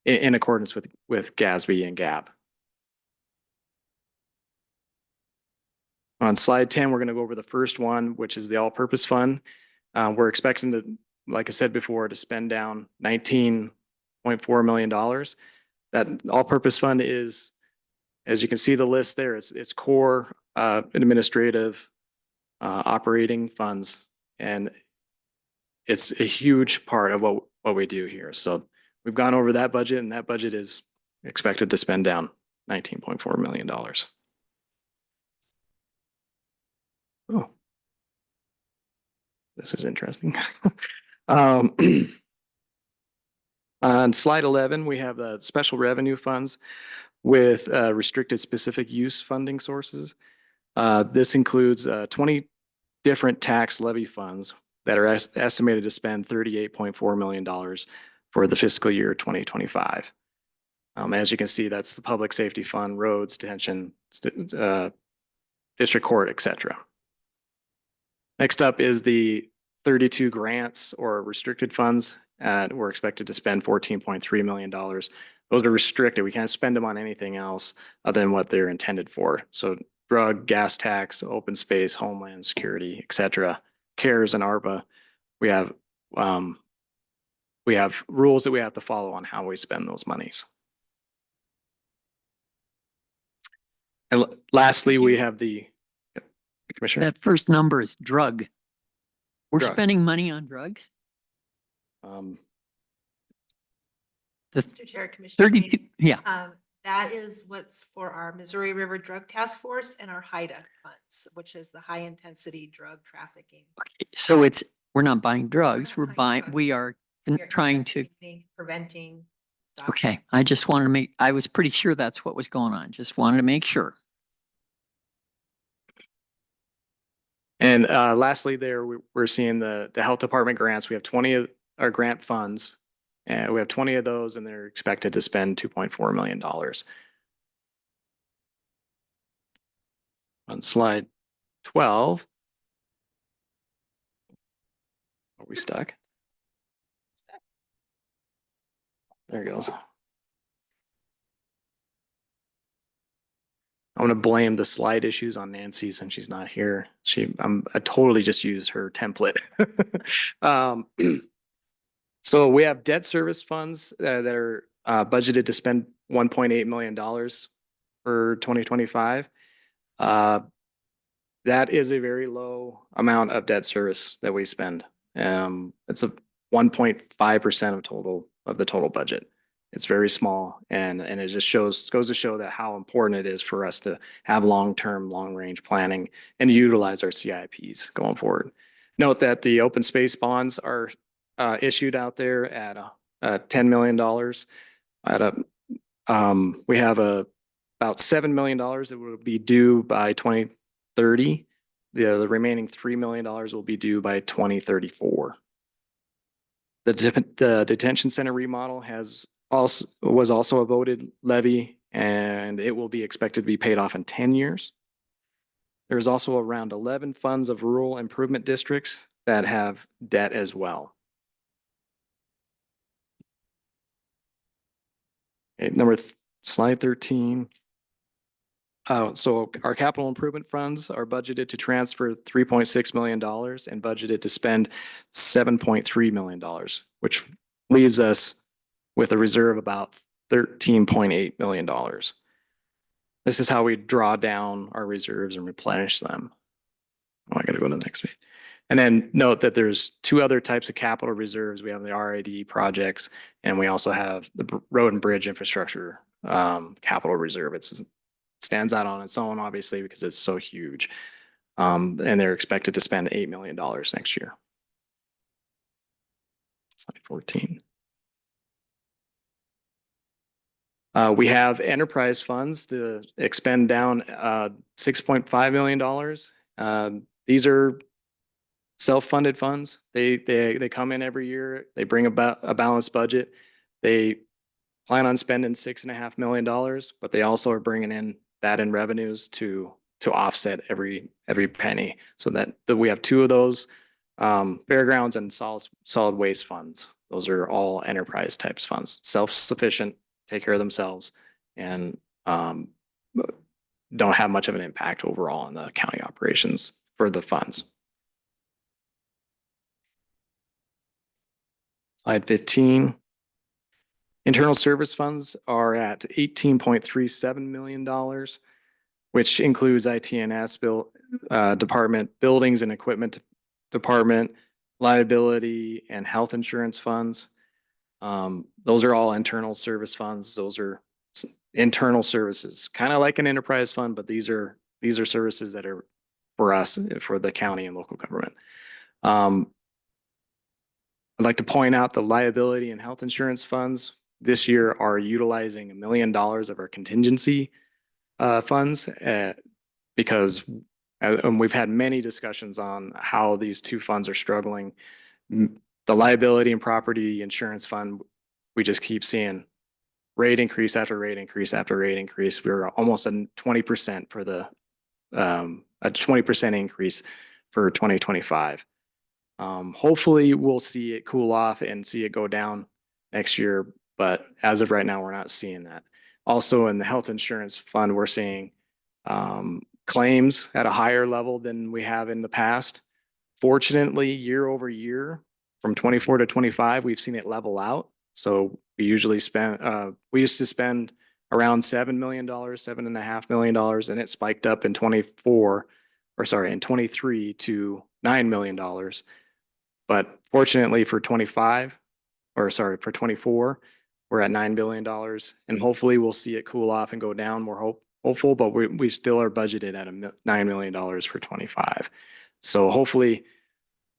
accordance with GASB and GAAP. On slide 10, we're going to go over the first one, which is the all-purpose fund. We're expecting to, like I said before, to spend down $19.4 million. That all-purpose fund is, as you can see the list there, it's core administrative operating funds, and it's a huge part of what we do here. So we've gone over that budget, and that budget is expected to spend down $19.4 million. Oh, this is interesting. On slide 11, we have the special revenue funds with restricted specific use funding sources. This includes 20 different tax levy funds that are estimated to spend $38.4 million for the fiscal year 2025. As you can see, that's the public safety fund, roads, detention, district court, etc. Next up is the 32 grants or restricted funds. We're expected to spend $14.3 million. Those are restricted. We can't spend them on anything else other than what they're intended for. So drug, gas tax, open space, homeland security, etc. CARES and ARPA. We have rules that we have to follow on how we spend those monies. And lastly, we have the Commissioner. That first number is drug. We're Drug. spending money on drugs? Mr. Chair, Commissioner. 32, yeah. That is what's for our Missouri River Drug Task Force and our HIDA funds, which is the high intensity drug trafficking. So we're not buying drugs. We're not buying drugs. We are We're trying to. Preventing. Okay, I just wanted to I was pretty sure that's what was going on. Just wanted to make sure. And lastly, we're seeing the health department grants. We have 20 of our grant funds, and we have 20 of those, and they're expected to spend $2.4 million. On slide 12. Are we stuck? There it goes. I'm gonna blame the slide issues on Nancy since she's not here. I totally just used her template. So we have debt service funds that are budgeted to spend $1.8 million for 2025. That is a very low amount of debt service that we spend. It's a 1.5% of the total budget. It's very small, and it just goes to show that how important it is for us to have long-term, long-range planning and utilize our CIPs going forward. Note that the open space bonds are issued out there at $10 million. We have about $7 million that will be due by 2030. The remaining $3 million will be due by 2034. The detention center remodel was also a voted levy, and it will be expected to be paid off in 10 years. There's also around 11 funds of rural improvement districts that have debt as well. Okay, slide 13. So our capital improvement funds are budgeted to transfer $3.6 million and budgeted to spend $7.3 million, which leaves us with a reserve about $13.8 million. This is how we draw down our reserves and replenish them. Oh, I gotta go to the next page. And then note that there's two other types of capital reserves. We have the RID projects, and we also have the road and bridge infrastructure capital reserve. It stands out on its own, obviously, because it's so huge. And they're expected to spend $8 million next year. Slide 14. We have enterprise funds to expend down $6.5 million. These are self-funded funds. They come in every year. They bring about a balanced budget. They plan on spending $6.5 million, but they also are bringing in that in revenues to offset every penny. So that we have two of those, fairgrounds and solid waste funds. Those are all enterprise types funds, self-sufficient, take care of themselves, and don't have much of an impact overall on the county operations for the funds. Slide 15. Internal service funds are at $18.37 million, which includes IT&S department, buildings and equipment department, liability and health insurance funds. Those are all internal service funds. Those are internal services, kind of like an enterprise fund, but these are services that are for us, for the county and local government. I'd like to point out the liability and health insurance funds this year are utilizing $1 million of our contingency funds because we've had many discussions on how these two funds are struggling. The liability and property insurance fund, we just keep seeing rate increase after rate increase after rate increase. We're almost at 20% for a 20% increase for 2025. Hopefully we'll see it cool off and see it go down next year, but as of right now, we're not seeing that. Also in the health insurance fund, we're seeing claims at a higher level than we have in the past. Fortunately, year over year, from 24 to 25, we've seen it level out. So we used to spend around $7 million, $7.5 million, and it spiked up in 23 to $9 million. But fortunately for 24, we're at $9 billion, and hopefully we'll see it cool off and go down. More hopeful, but we still are budgeted at $9 million for 25. So hopefully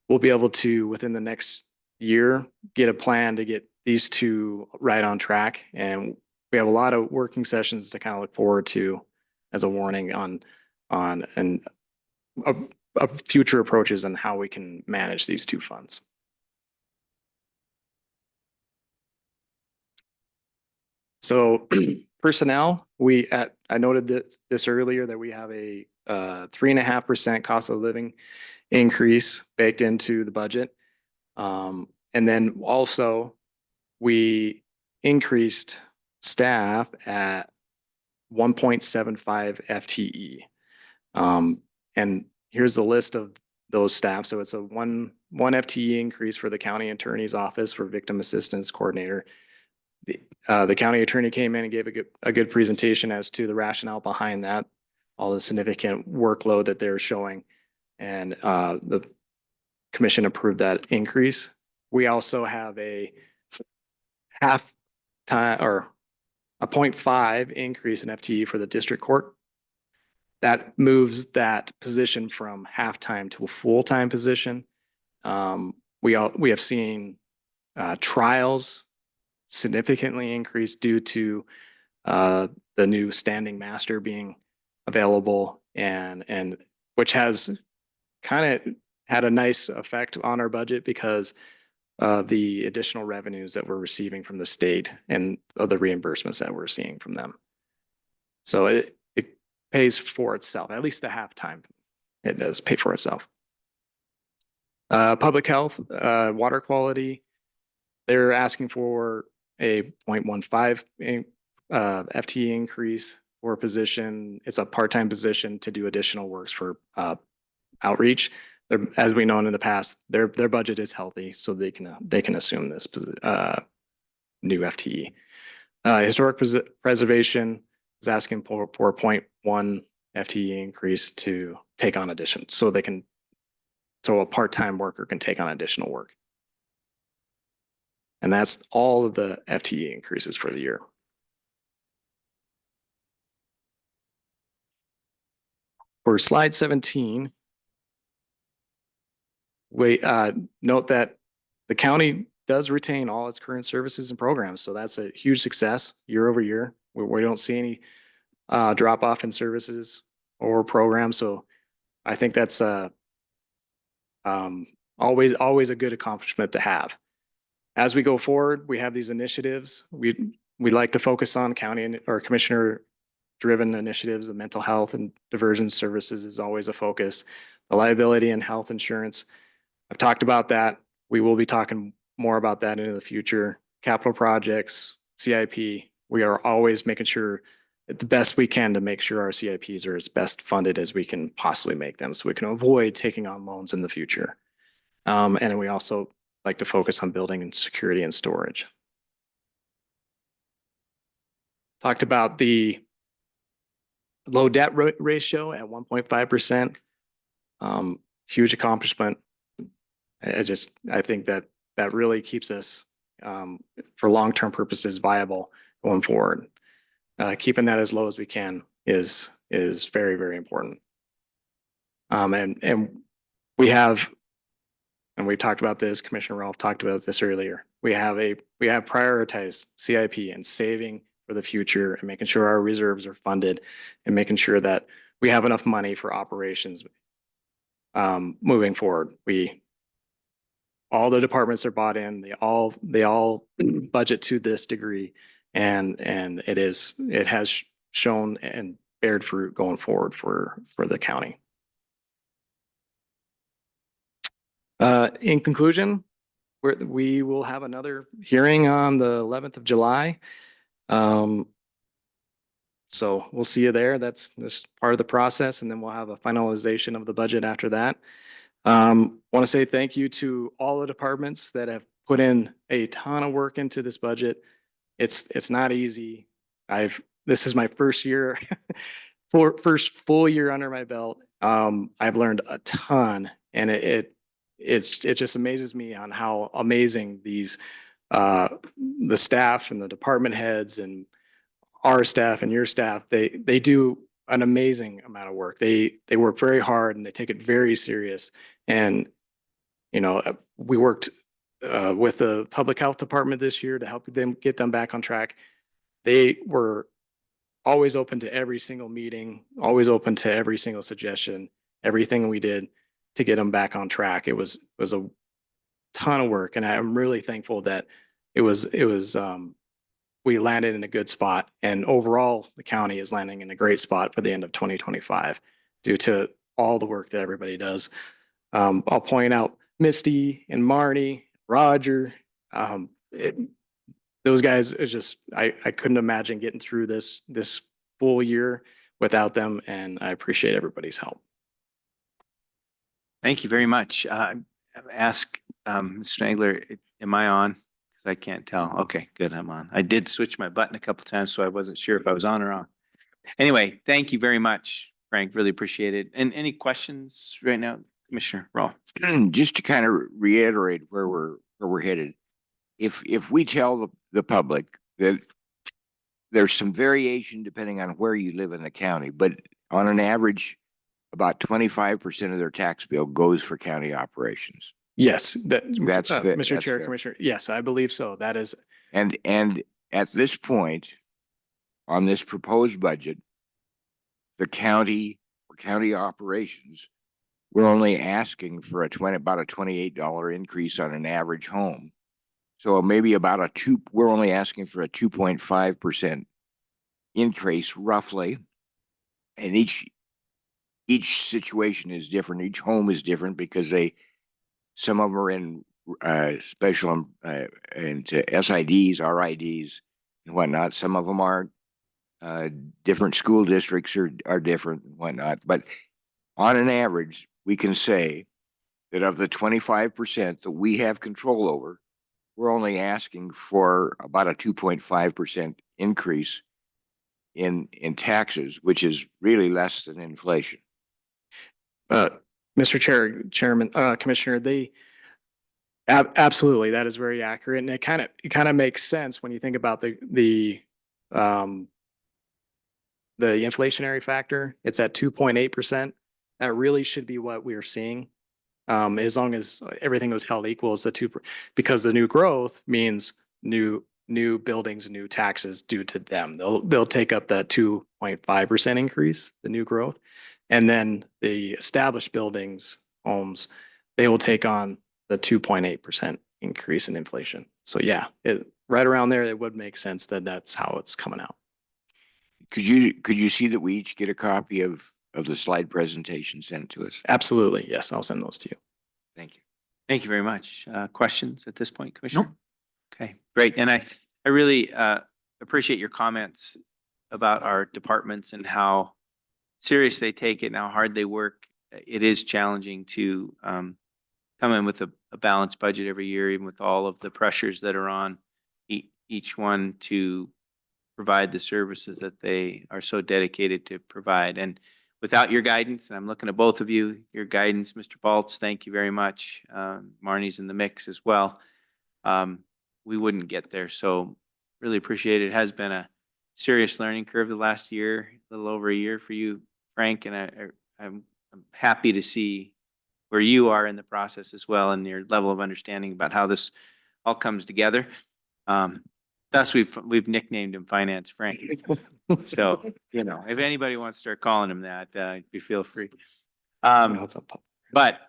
we'll be able to, within the next year, get a plan to get these two right on track. And we have a lot of working sessions to kind of look forward to as a warning on and future approaches on how we can manage these two funds. So personnel, I noted this earlier that we have a 3.5% cost of living increase baked into the budget. And then also we increased staff at 1.75 FTE. And here's the list of those staff. So it's a one FTE increase for the county attorney's office for victim assistance coordinator. The county attorney came in and gave a good presentation as to the rationale behind that, all the significant workload that they're showing. And the commission approved that increase. We also have a half time or a 0.5 increase in FTE for the district court. That moves that position from half-time to a full-time position. We have seen trials significantly increase due to the new standing master being available, and which has kind of had a nice effect on our budget because of the additional revenues that we're receiving from the state and other reimbursements that we're seeing from them. So it pays for itself, at least the half-time. It does pay for itself. Public health, water quality, they're asking for a 0.15 FTE increase for a position. It's a part-time position to do additional works for outreach. As we know in the past, their budget is healthy, so they can assume this new FTE. Historic preservation is asking for a 0.1 FTE increase to take on addition, so a part-time worker can take on additional work. And that's all of the FTE increases for the year. For slide 17, we note that the county does retain all its current services and programs. So that's a huge success year over year. We don't see any drop off in services or programs. So I think that's always a good accomplishment to have. As we go forward, we have these initiatives. We like to focus on county or commissioner driven initiatives. The mental health and diversion services is always a focus. The liability and health insurance, I've talked about that. We will be talking more about that into the future. Capital projects, CIP, we are always making sure the best we can to make sure our CIPs are as best funded as we can possibly make them so we can avoid taking on loans in the future. And then we also like to focus on building and security and storage. Talked about the low debt ratio at 1.5%. Huge accomplishment. I think that really keeps us for long-term purposes viable going forward. Keeping that as low as we can is very, very important. And we have, and we talked about this, Commissioner Rolfe talked about this earlier. We have prioritized CIP and saving for the future and making sure our reserves are funded and making sure that we have enough money for operations moving forward. All the departments are bought in. They all budget to this degree, and it has shown and bared fruit going forward for the county. In conclusion, we will have another hearing on the 11th of July. So we'll see you there. That's part of the process, and then we'll have a finalization of the budget after that. Want to say thank you to all the departments that have put in a ton of work into this budget. It's not easy. This is my first year, first full year under my belt. I've learned a ton, and it just amazes me on how amazing these the staff and the department heads and our staff and your staff, they do an amazing amount of work. They work very hard and they take it very serious. And, we worked with the public health department this year to help them get them back on track. They were always open to every single meeting, always open to every single suggestion, everything we did. to get them back on track. It was a ton of work, and I'm really thankful that we landed in a good spot, and overall the county is landing in a great spot for the end of 2025 due to all the work that everybody does. I'll point out Misty and Marnie, Roger. Those guys is just, I couldn't imagine getting through this full year without them, and I appreciate everybody's help. Thank you very much. Ask Ms. Spangler, am I on? Because I can't tell. Okay, good, I'm on. I did switch my button a couple times, so I wasn't sure if I was on or off. Anyway, thank you very much, Frank. Really appreciate it. And any questions right now, Commissioner Rawl? Just to kind of reiterate where we're headed. If we tell the public that there's some variation depending on where you live in the county, but on an average, about 25% of their tax bill goes for county operations. Yes, That's Mr. Chair, fair. Commissioner. Yes, I believe so. That is, And at this point, on this proposed budget, the county or county operations, we're only asking for about a $28 increase on an average home. So maybe we're only asking for a 2.5% increase roughly. And each situation is different. Each home is different because some of them are in special into SIDs, RIDs, and whatnot. Some of them aren't. Different school districts are different and whatnot. But on an average, we can say that of the 25% that we have control over, we're only asking for about a 2.5% increase in taxes, which is really less than inflation. Mr. Chairman, Commissioner, absolutely, that is very accurate, and it kind of makes sense when you think about the inflationary factor. It's at 2.8%. That really should be what we are seeing. As long as everything was held equal, as because the new growth means new buildings, new taxes due to them. They'll take up that 2.5% increase, the new growth, and then the established buildings, homes, they will take on the 2.8% increase in inflation. So yeah, right around there, it would make sense that that's how it's coming out. Could you see that we each get a copy of the slide presentation sent to us? Absolutely. Yes, I'll send those to you. Thank you. Thank you very much. Questions at this point, Commissioner? Nope. Okay, great. And I really appreciate your comments about our departments and how serious they take it and how hard they work. It is challenging to come in with a balanced budget every year, even with all of the pressures that are on each one to provide the services that they are so dedicated to provide. And without your guidance, and I'm looking at both of you, your guidance, Mr. Baltz, thank you very much. Marnie's in the mix as well. We wouldn't get there. So really appreciate it. It has been a serious learning curve the last year, a little over a year for you, Frank, and I'm happy to see where you are in the process as well and your level of understanding about how this all comes together. Thus, we've nicknamed him Finance Frank. So, if anybody wants to start calling him that, you feel free. But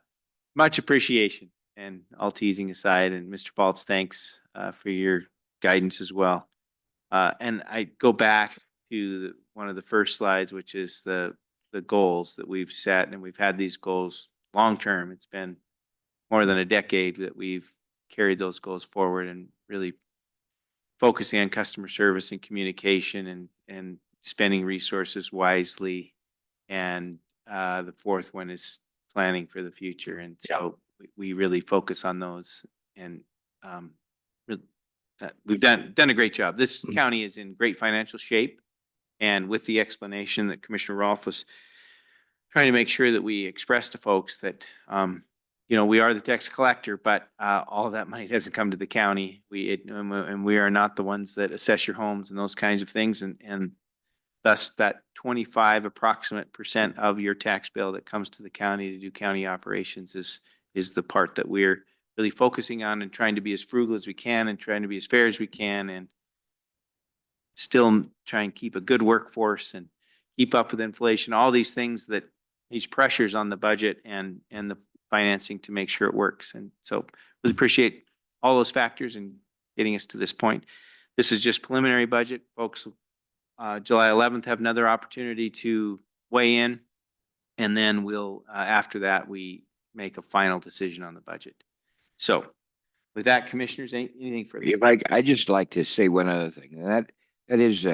much appreciation, and all teasing aside, and Mr. Baltz, thanks for your guidance as well. And I go back to one of the first slides, which is the goals that we've set, and we've had these goals long term. It's been more than a decade that we've carried those goals forward and really focusing on customer service and communication and spending resources wisely. And the fourth one is planning for the future. And so we really focus on those, and we've done a great job. This county is in great financial shape. And with the explanation that Commissioner Rolfe was trying to make sure that we express to folks that, we are the tax collector, but all of that money doesn't come to the county. And we are not the ones that assess your homes and those kinds of things. And thus that 25% approximate of your tax bill that comes to the county to do county operations is the part that we're really focusing on and trying to be as frugal as we can and trying to be as fair as we can and still try and keep a good workforce and keep up with inflation, all these things these pressures on the budget and financing to make sure it works. And so really appreciate all those factors and getting us to this point. This is just preliminary budget, folks. July 11th, have another opportunity to weigh in. And then we'll, after that, we make a final decision on the budget. So with that, commissioners, anything further? If I just like to say one other thing, and that is,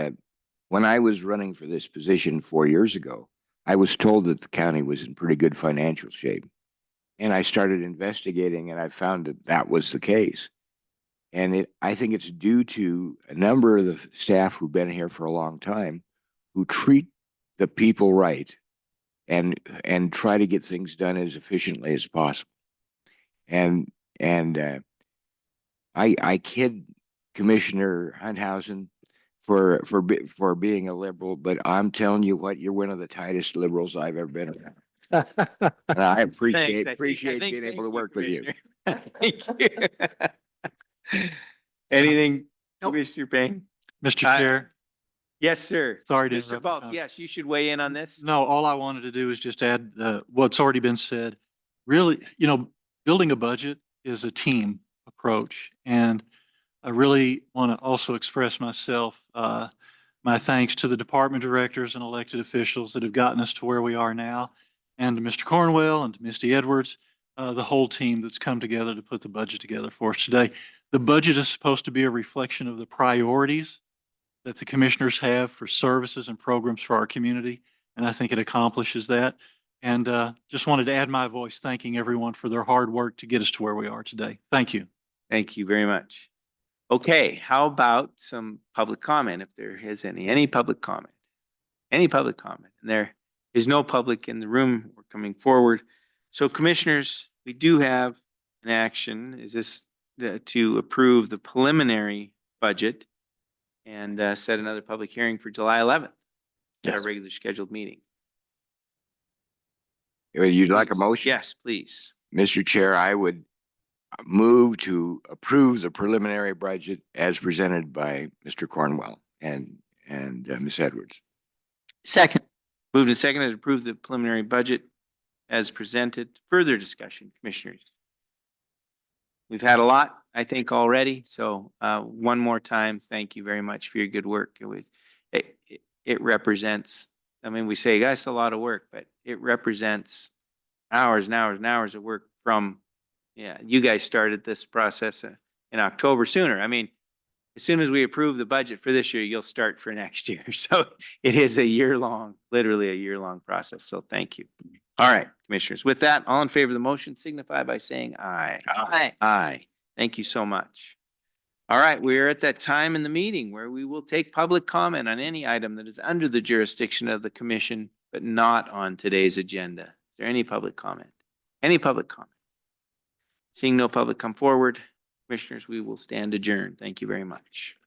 when I was running for this position 4 years ago, I was told that the county was in pretty good financial shape. And I started investigating and I found that that was the case. And I think it's due to a number of the staff who've been here for a long time who treat the people right and try to get things done as efficiently as possible. And I kid Commissioner Hunthausen for being a liberal, but I'm telling you what, you're one of the tightest liberals I've ever been around. And I appreciate being able to work with you. Thank you. Anything, Commissioner Payne? Mr. Chair, Yes, sir. sorry to Mr. interrupt. Baltz, yes, you should weigh in on this. No, all I wanted to do is just add what's already been said. Really, building a budget is a team approach. And I really want to also express myself, my thanks to the department directors and elected officials that have gotten us to where we are now, and to Mr. Cornwell and to Misty Edwards, the whole team that's come together to put the budget together for us today. The budget is supposed to be a reflection of the priorities that the commissioners have for services and programs for our community, and I think it accomplishes that. And just wanted to add my voice thanking everyone for their hard work to get us to where we are today. Thank you. Thank you very much. Okay, how about some public comment, if there is any public comment? Any public comment? And there is no public in the room. We're coming forward. So commissioners, we do have an action. Is this to approve the preliminary budget and set another public hearing for July 11th? Our Yes. regular scheduled meeting. You'd like a Please. motion? Yes, please. Mr. Chair, I would move to approve the preliminary budget as presented by Mr. Cornwell and Ms. Edwards. Second. Moved and seconded to approve the preliminary budget as presented. Further discussion, commissioners? We've had a lot, I think, already. So one more time, thank you very much for your good work. It represents, I mean, we say, guys, a lot of work, but it represents hours and hours and hours of work from, you guys started this process in October sooner. I mean, as soon as we approve the budget for this year, you'll start for next year. So it is a year-long, literally a year-long process. So thank you. All right, commissioners. With that, all in favor of the motion signify by saying aye. Aye. Aye. Thank you so much. All right, we're at that time in the meeting where we will take public comment on any item that is under the jurisdiction of the commission, but not on today's agenda. Is there any public comment? Any public comment? Seeing no public come forward, commissioners, we will stand adjourned. Thank you very much.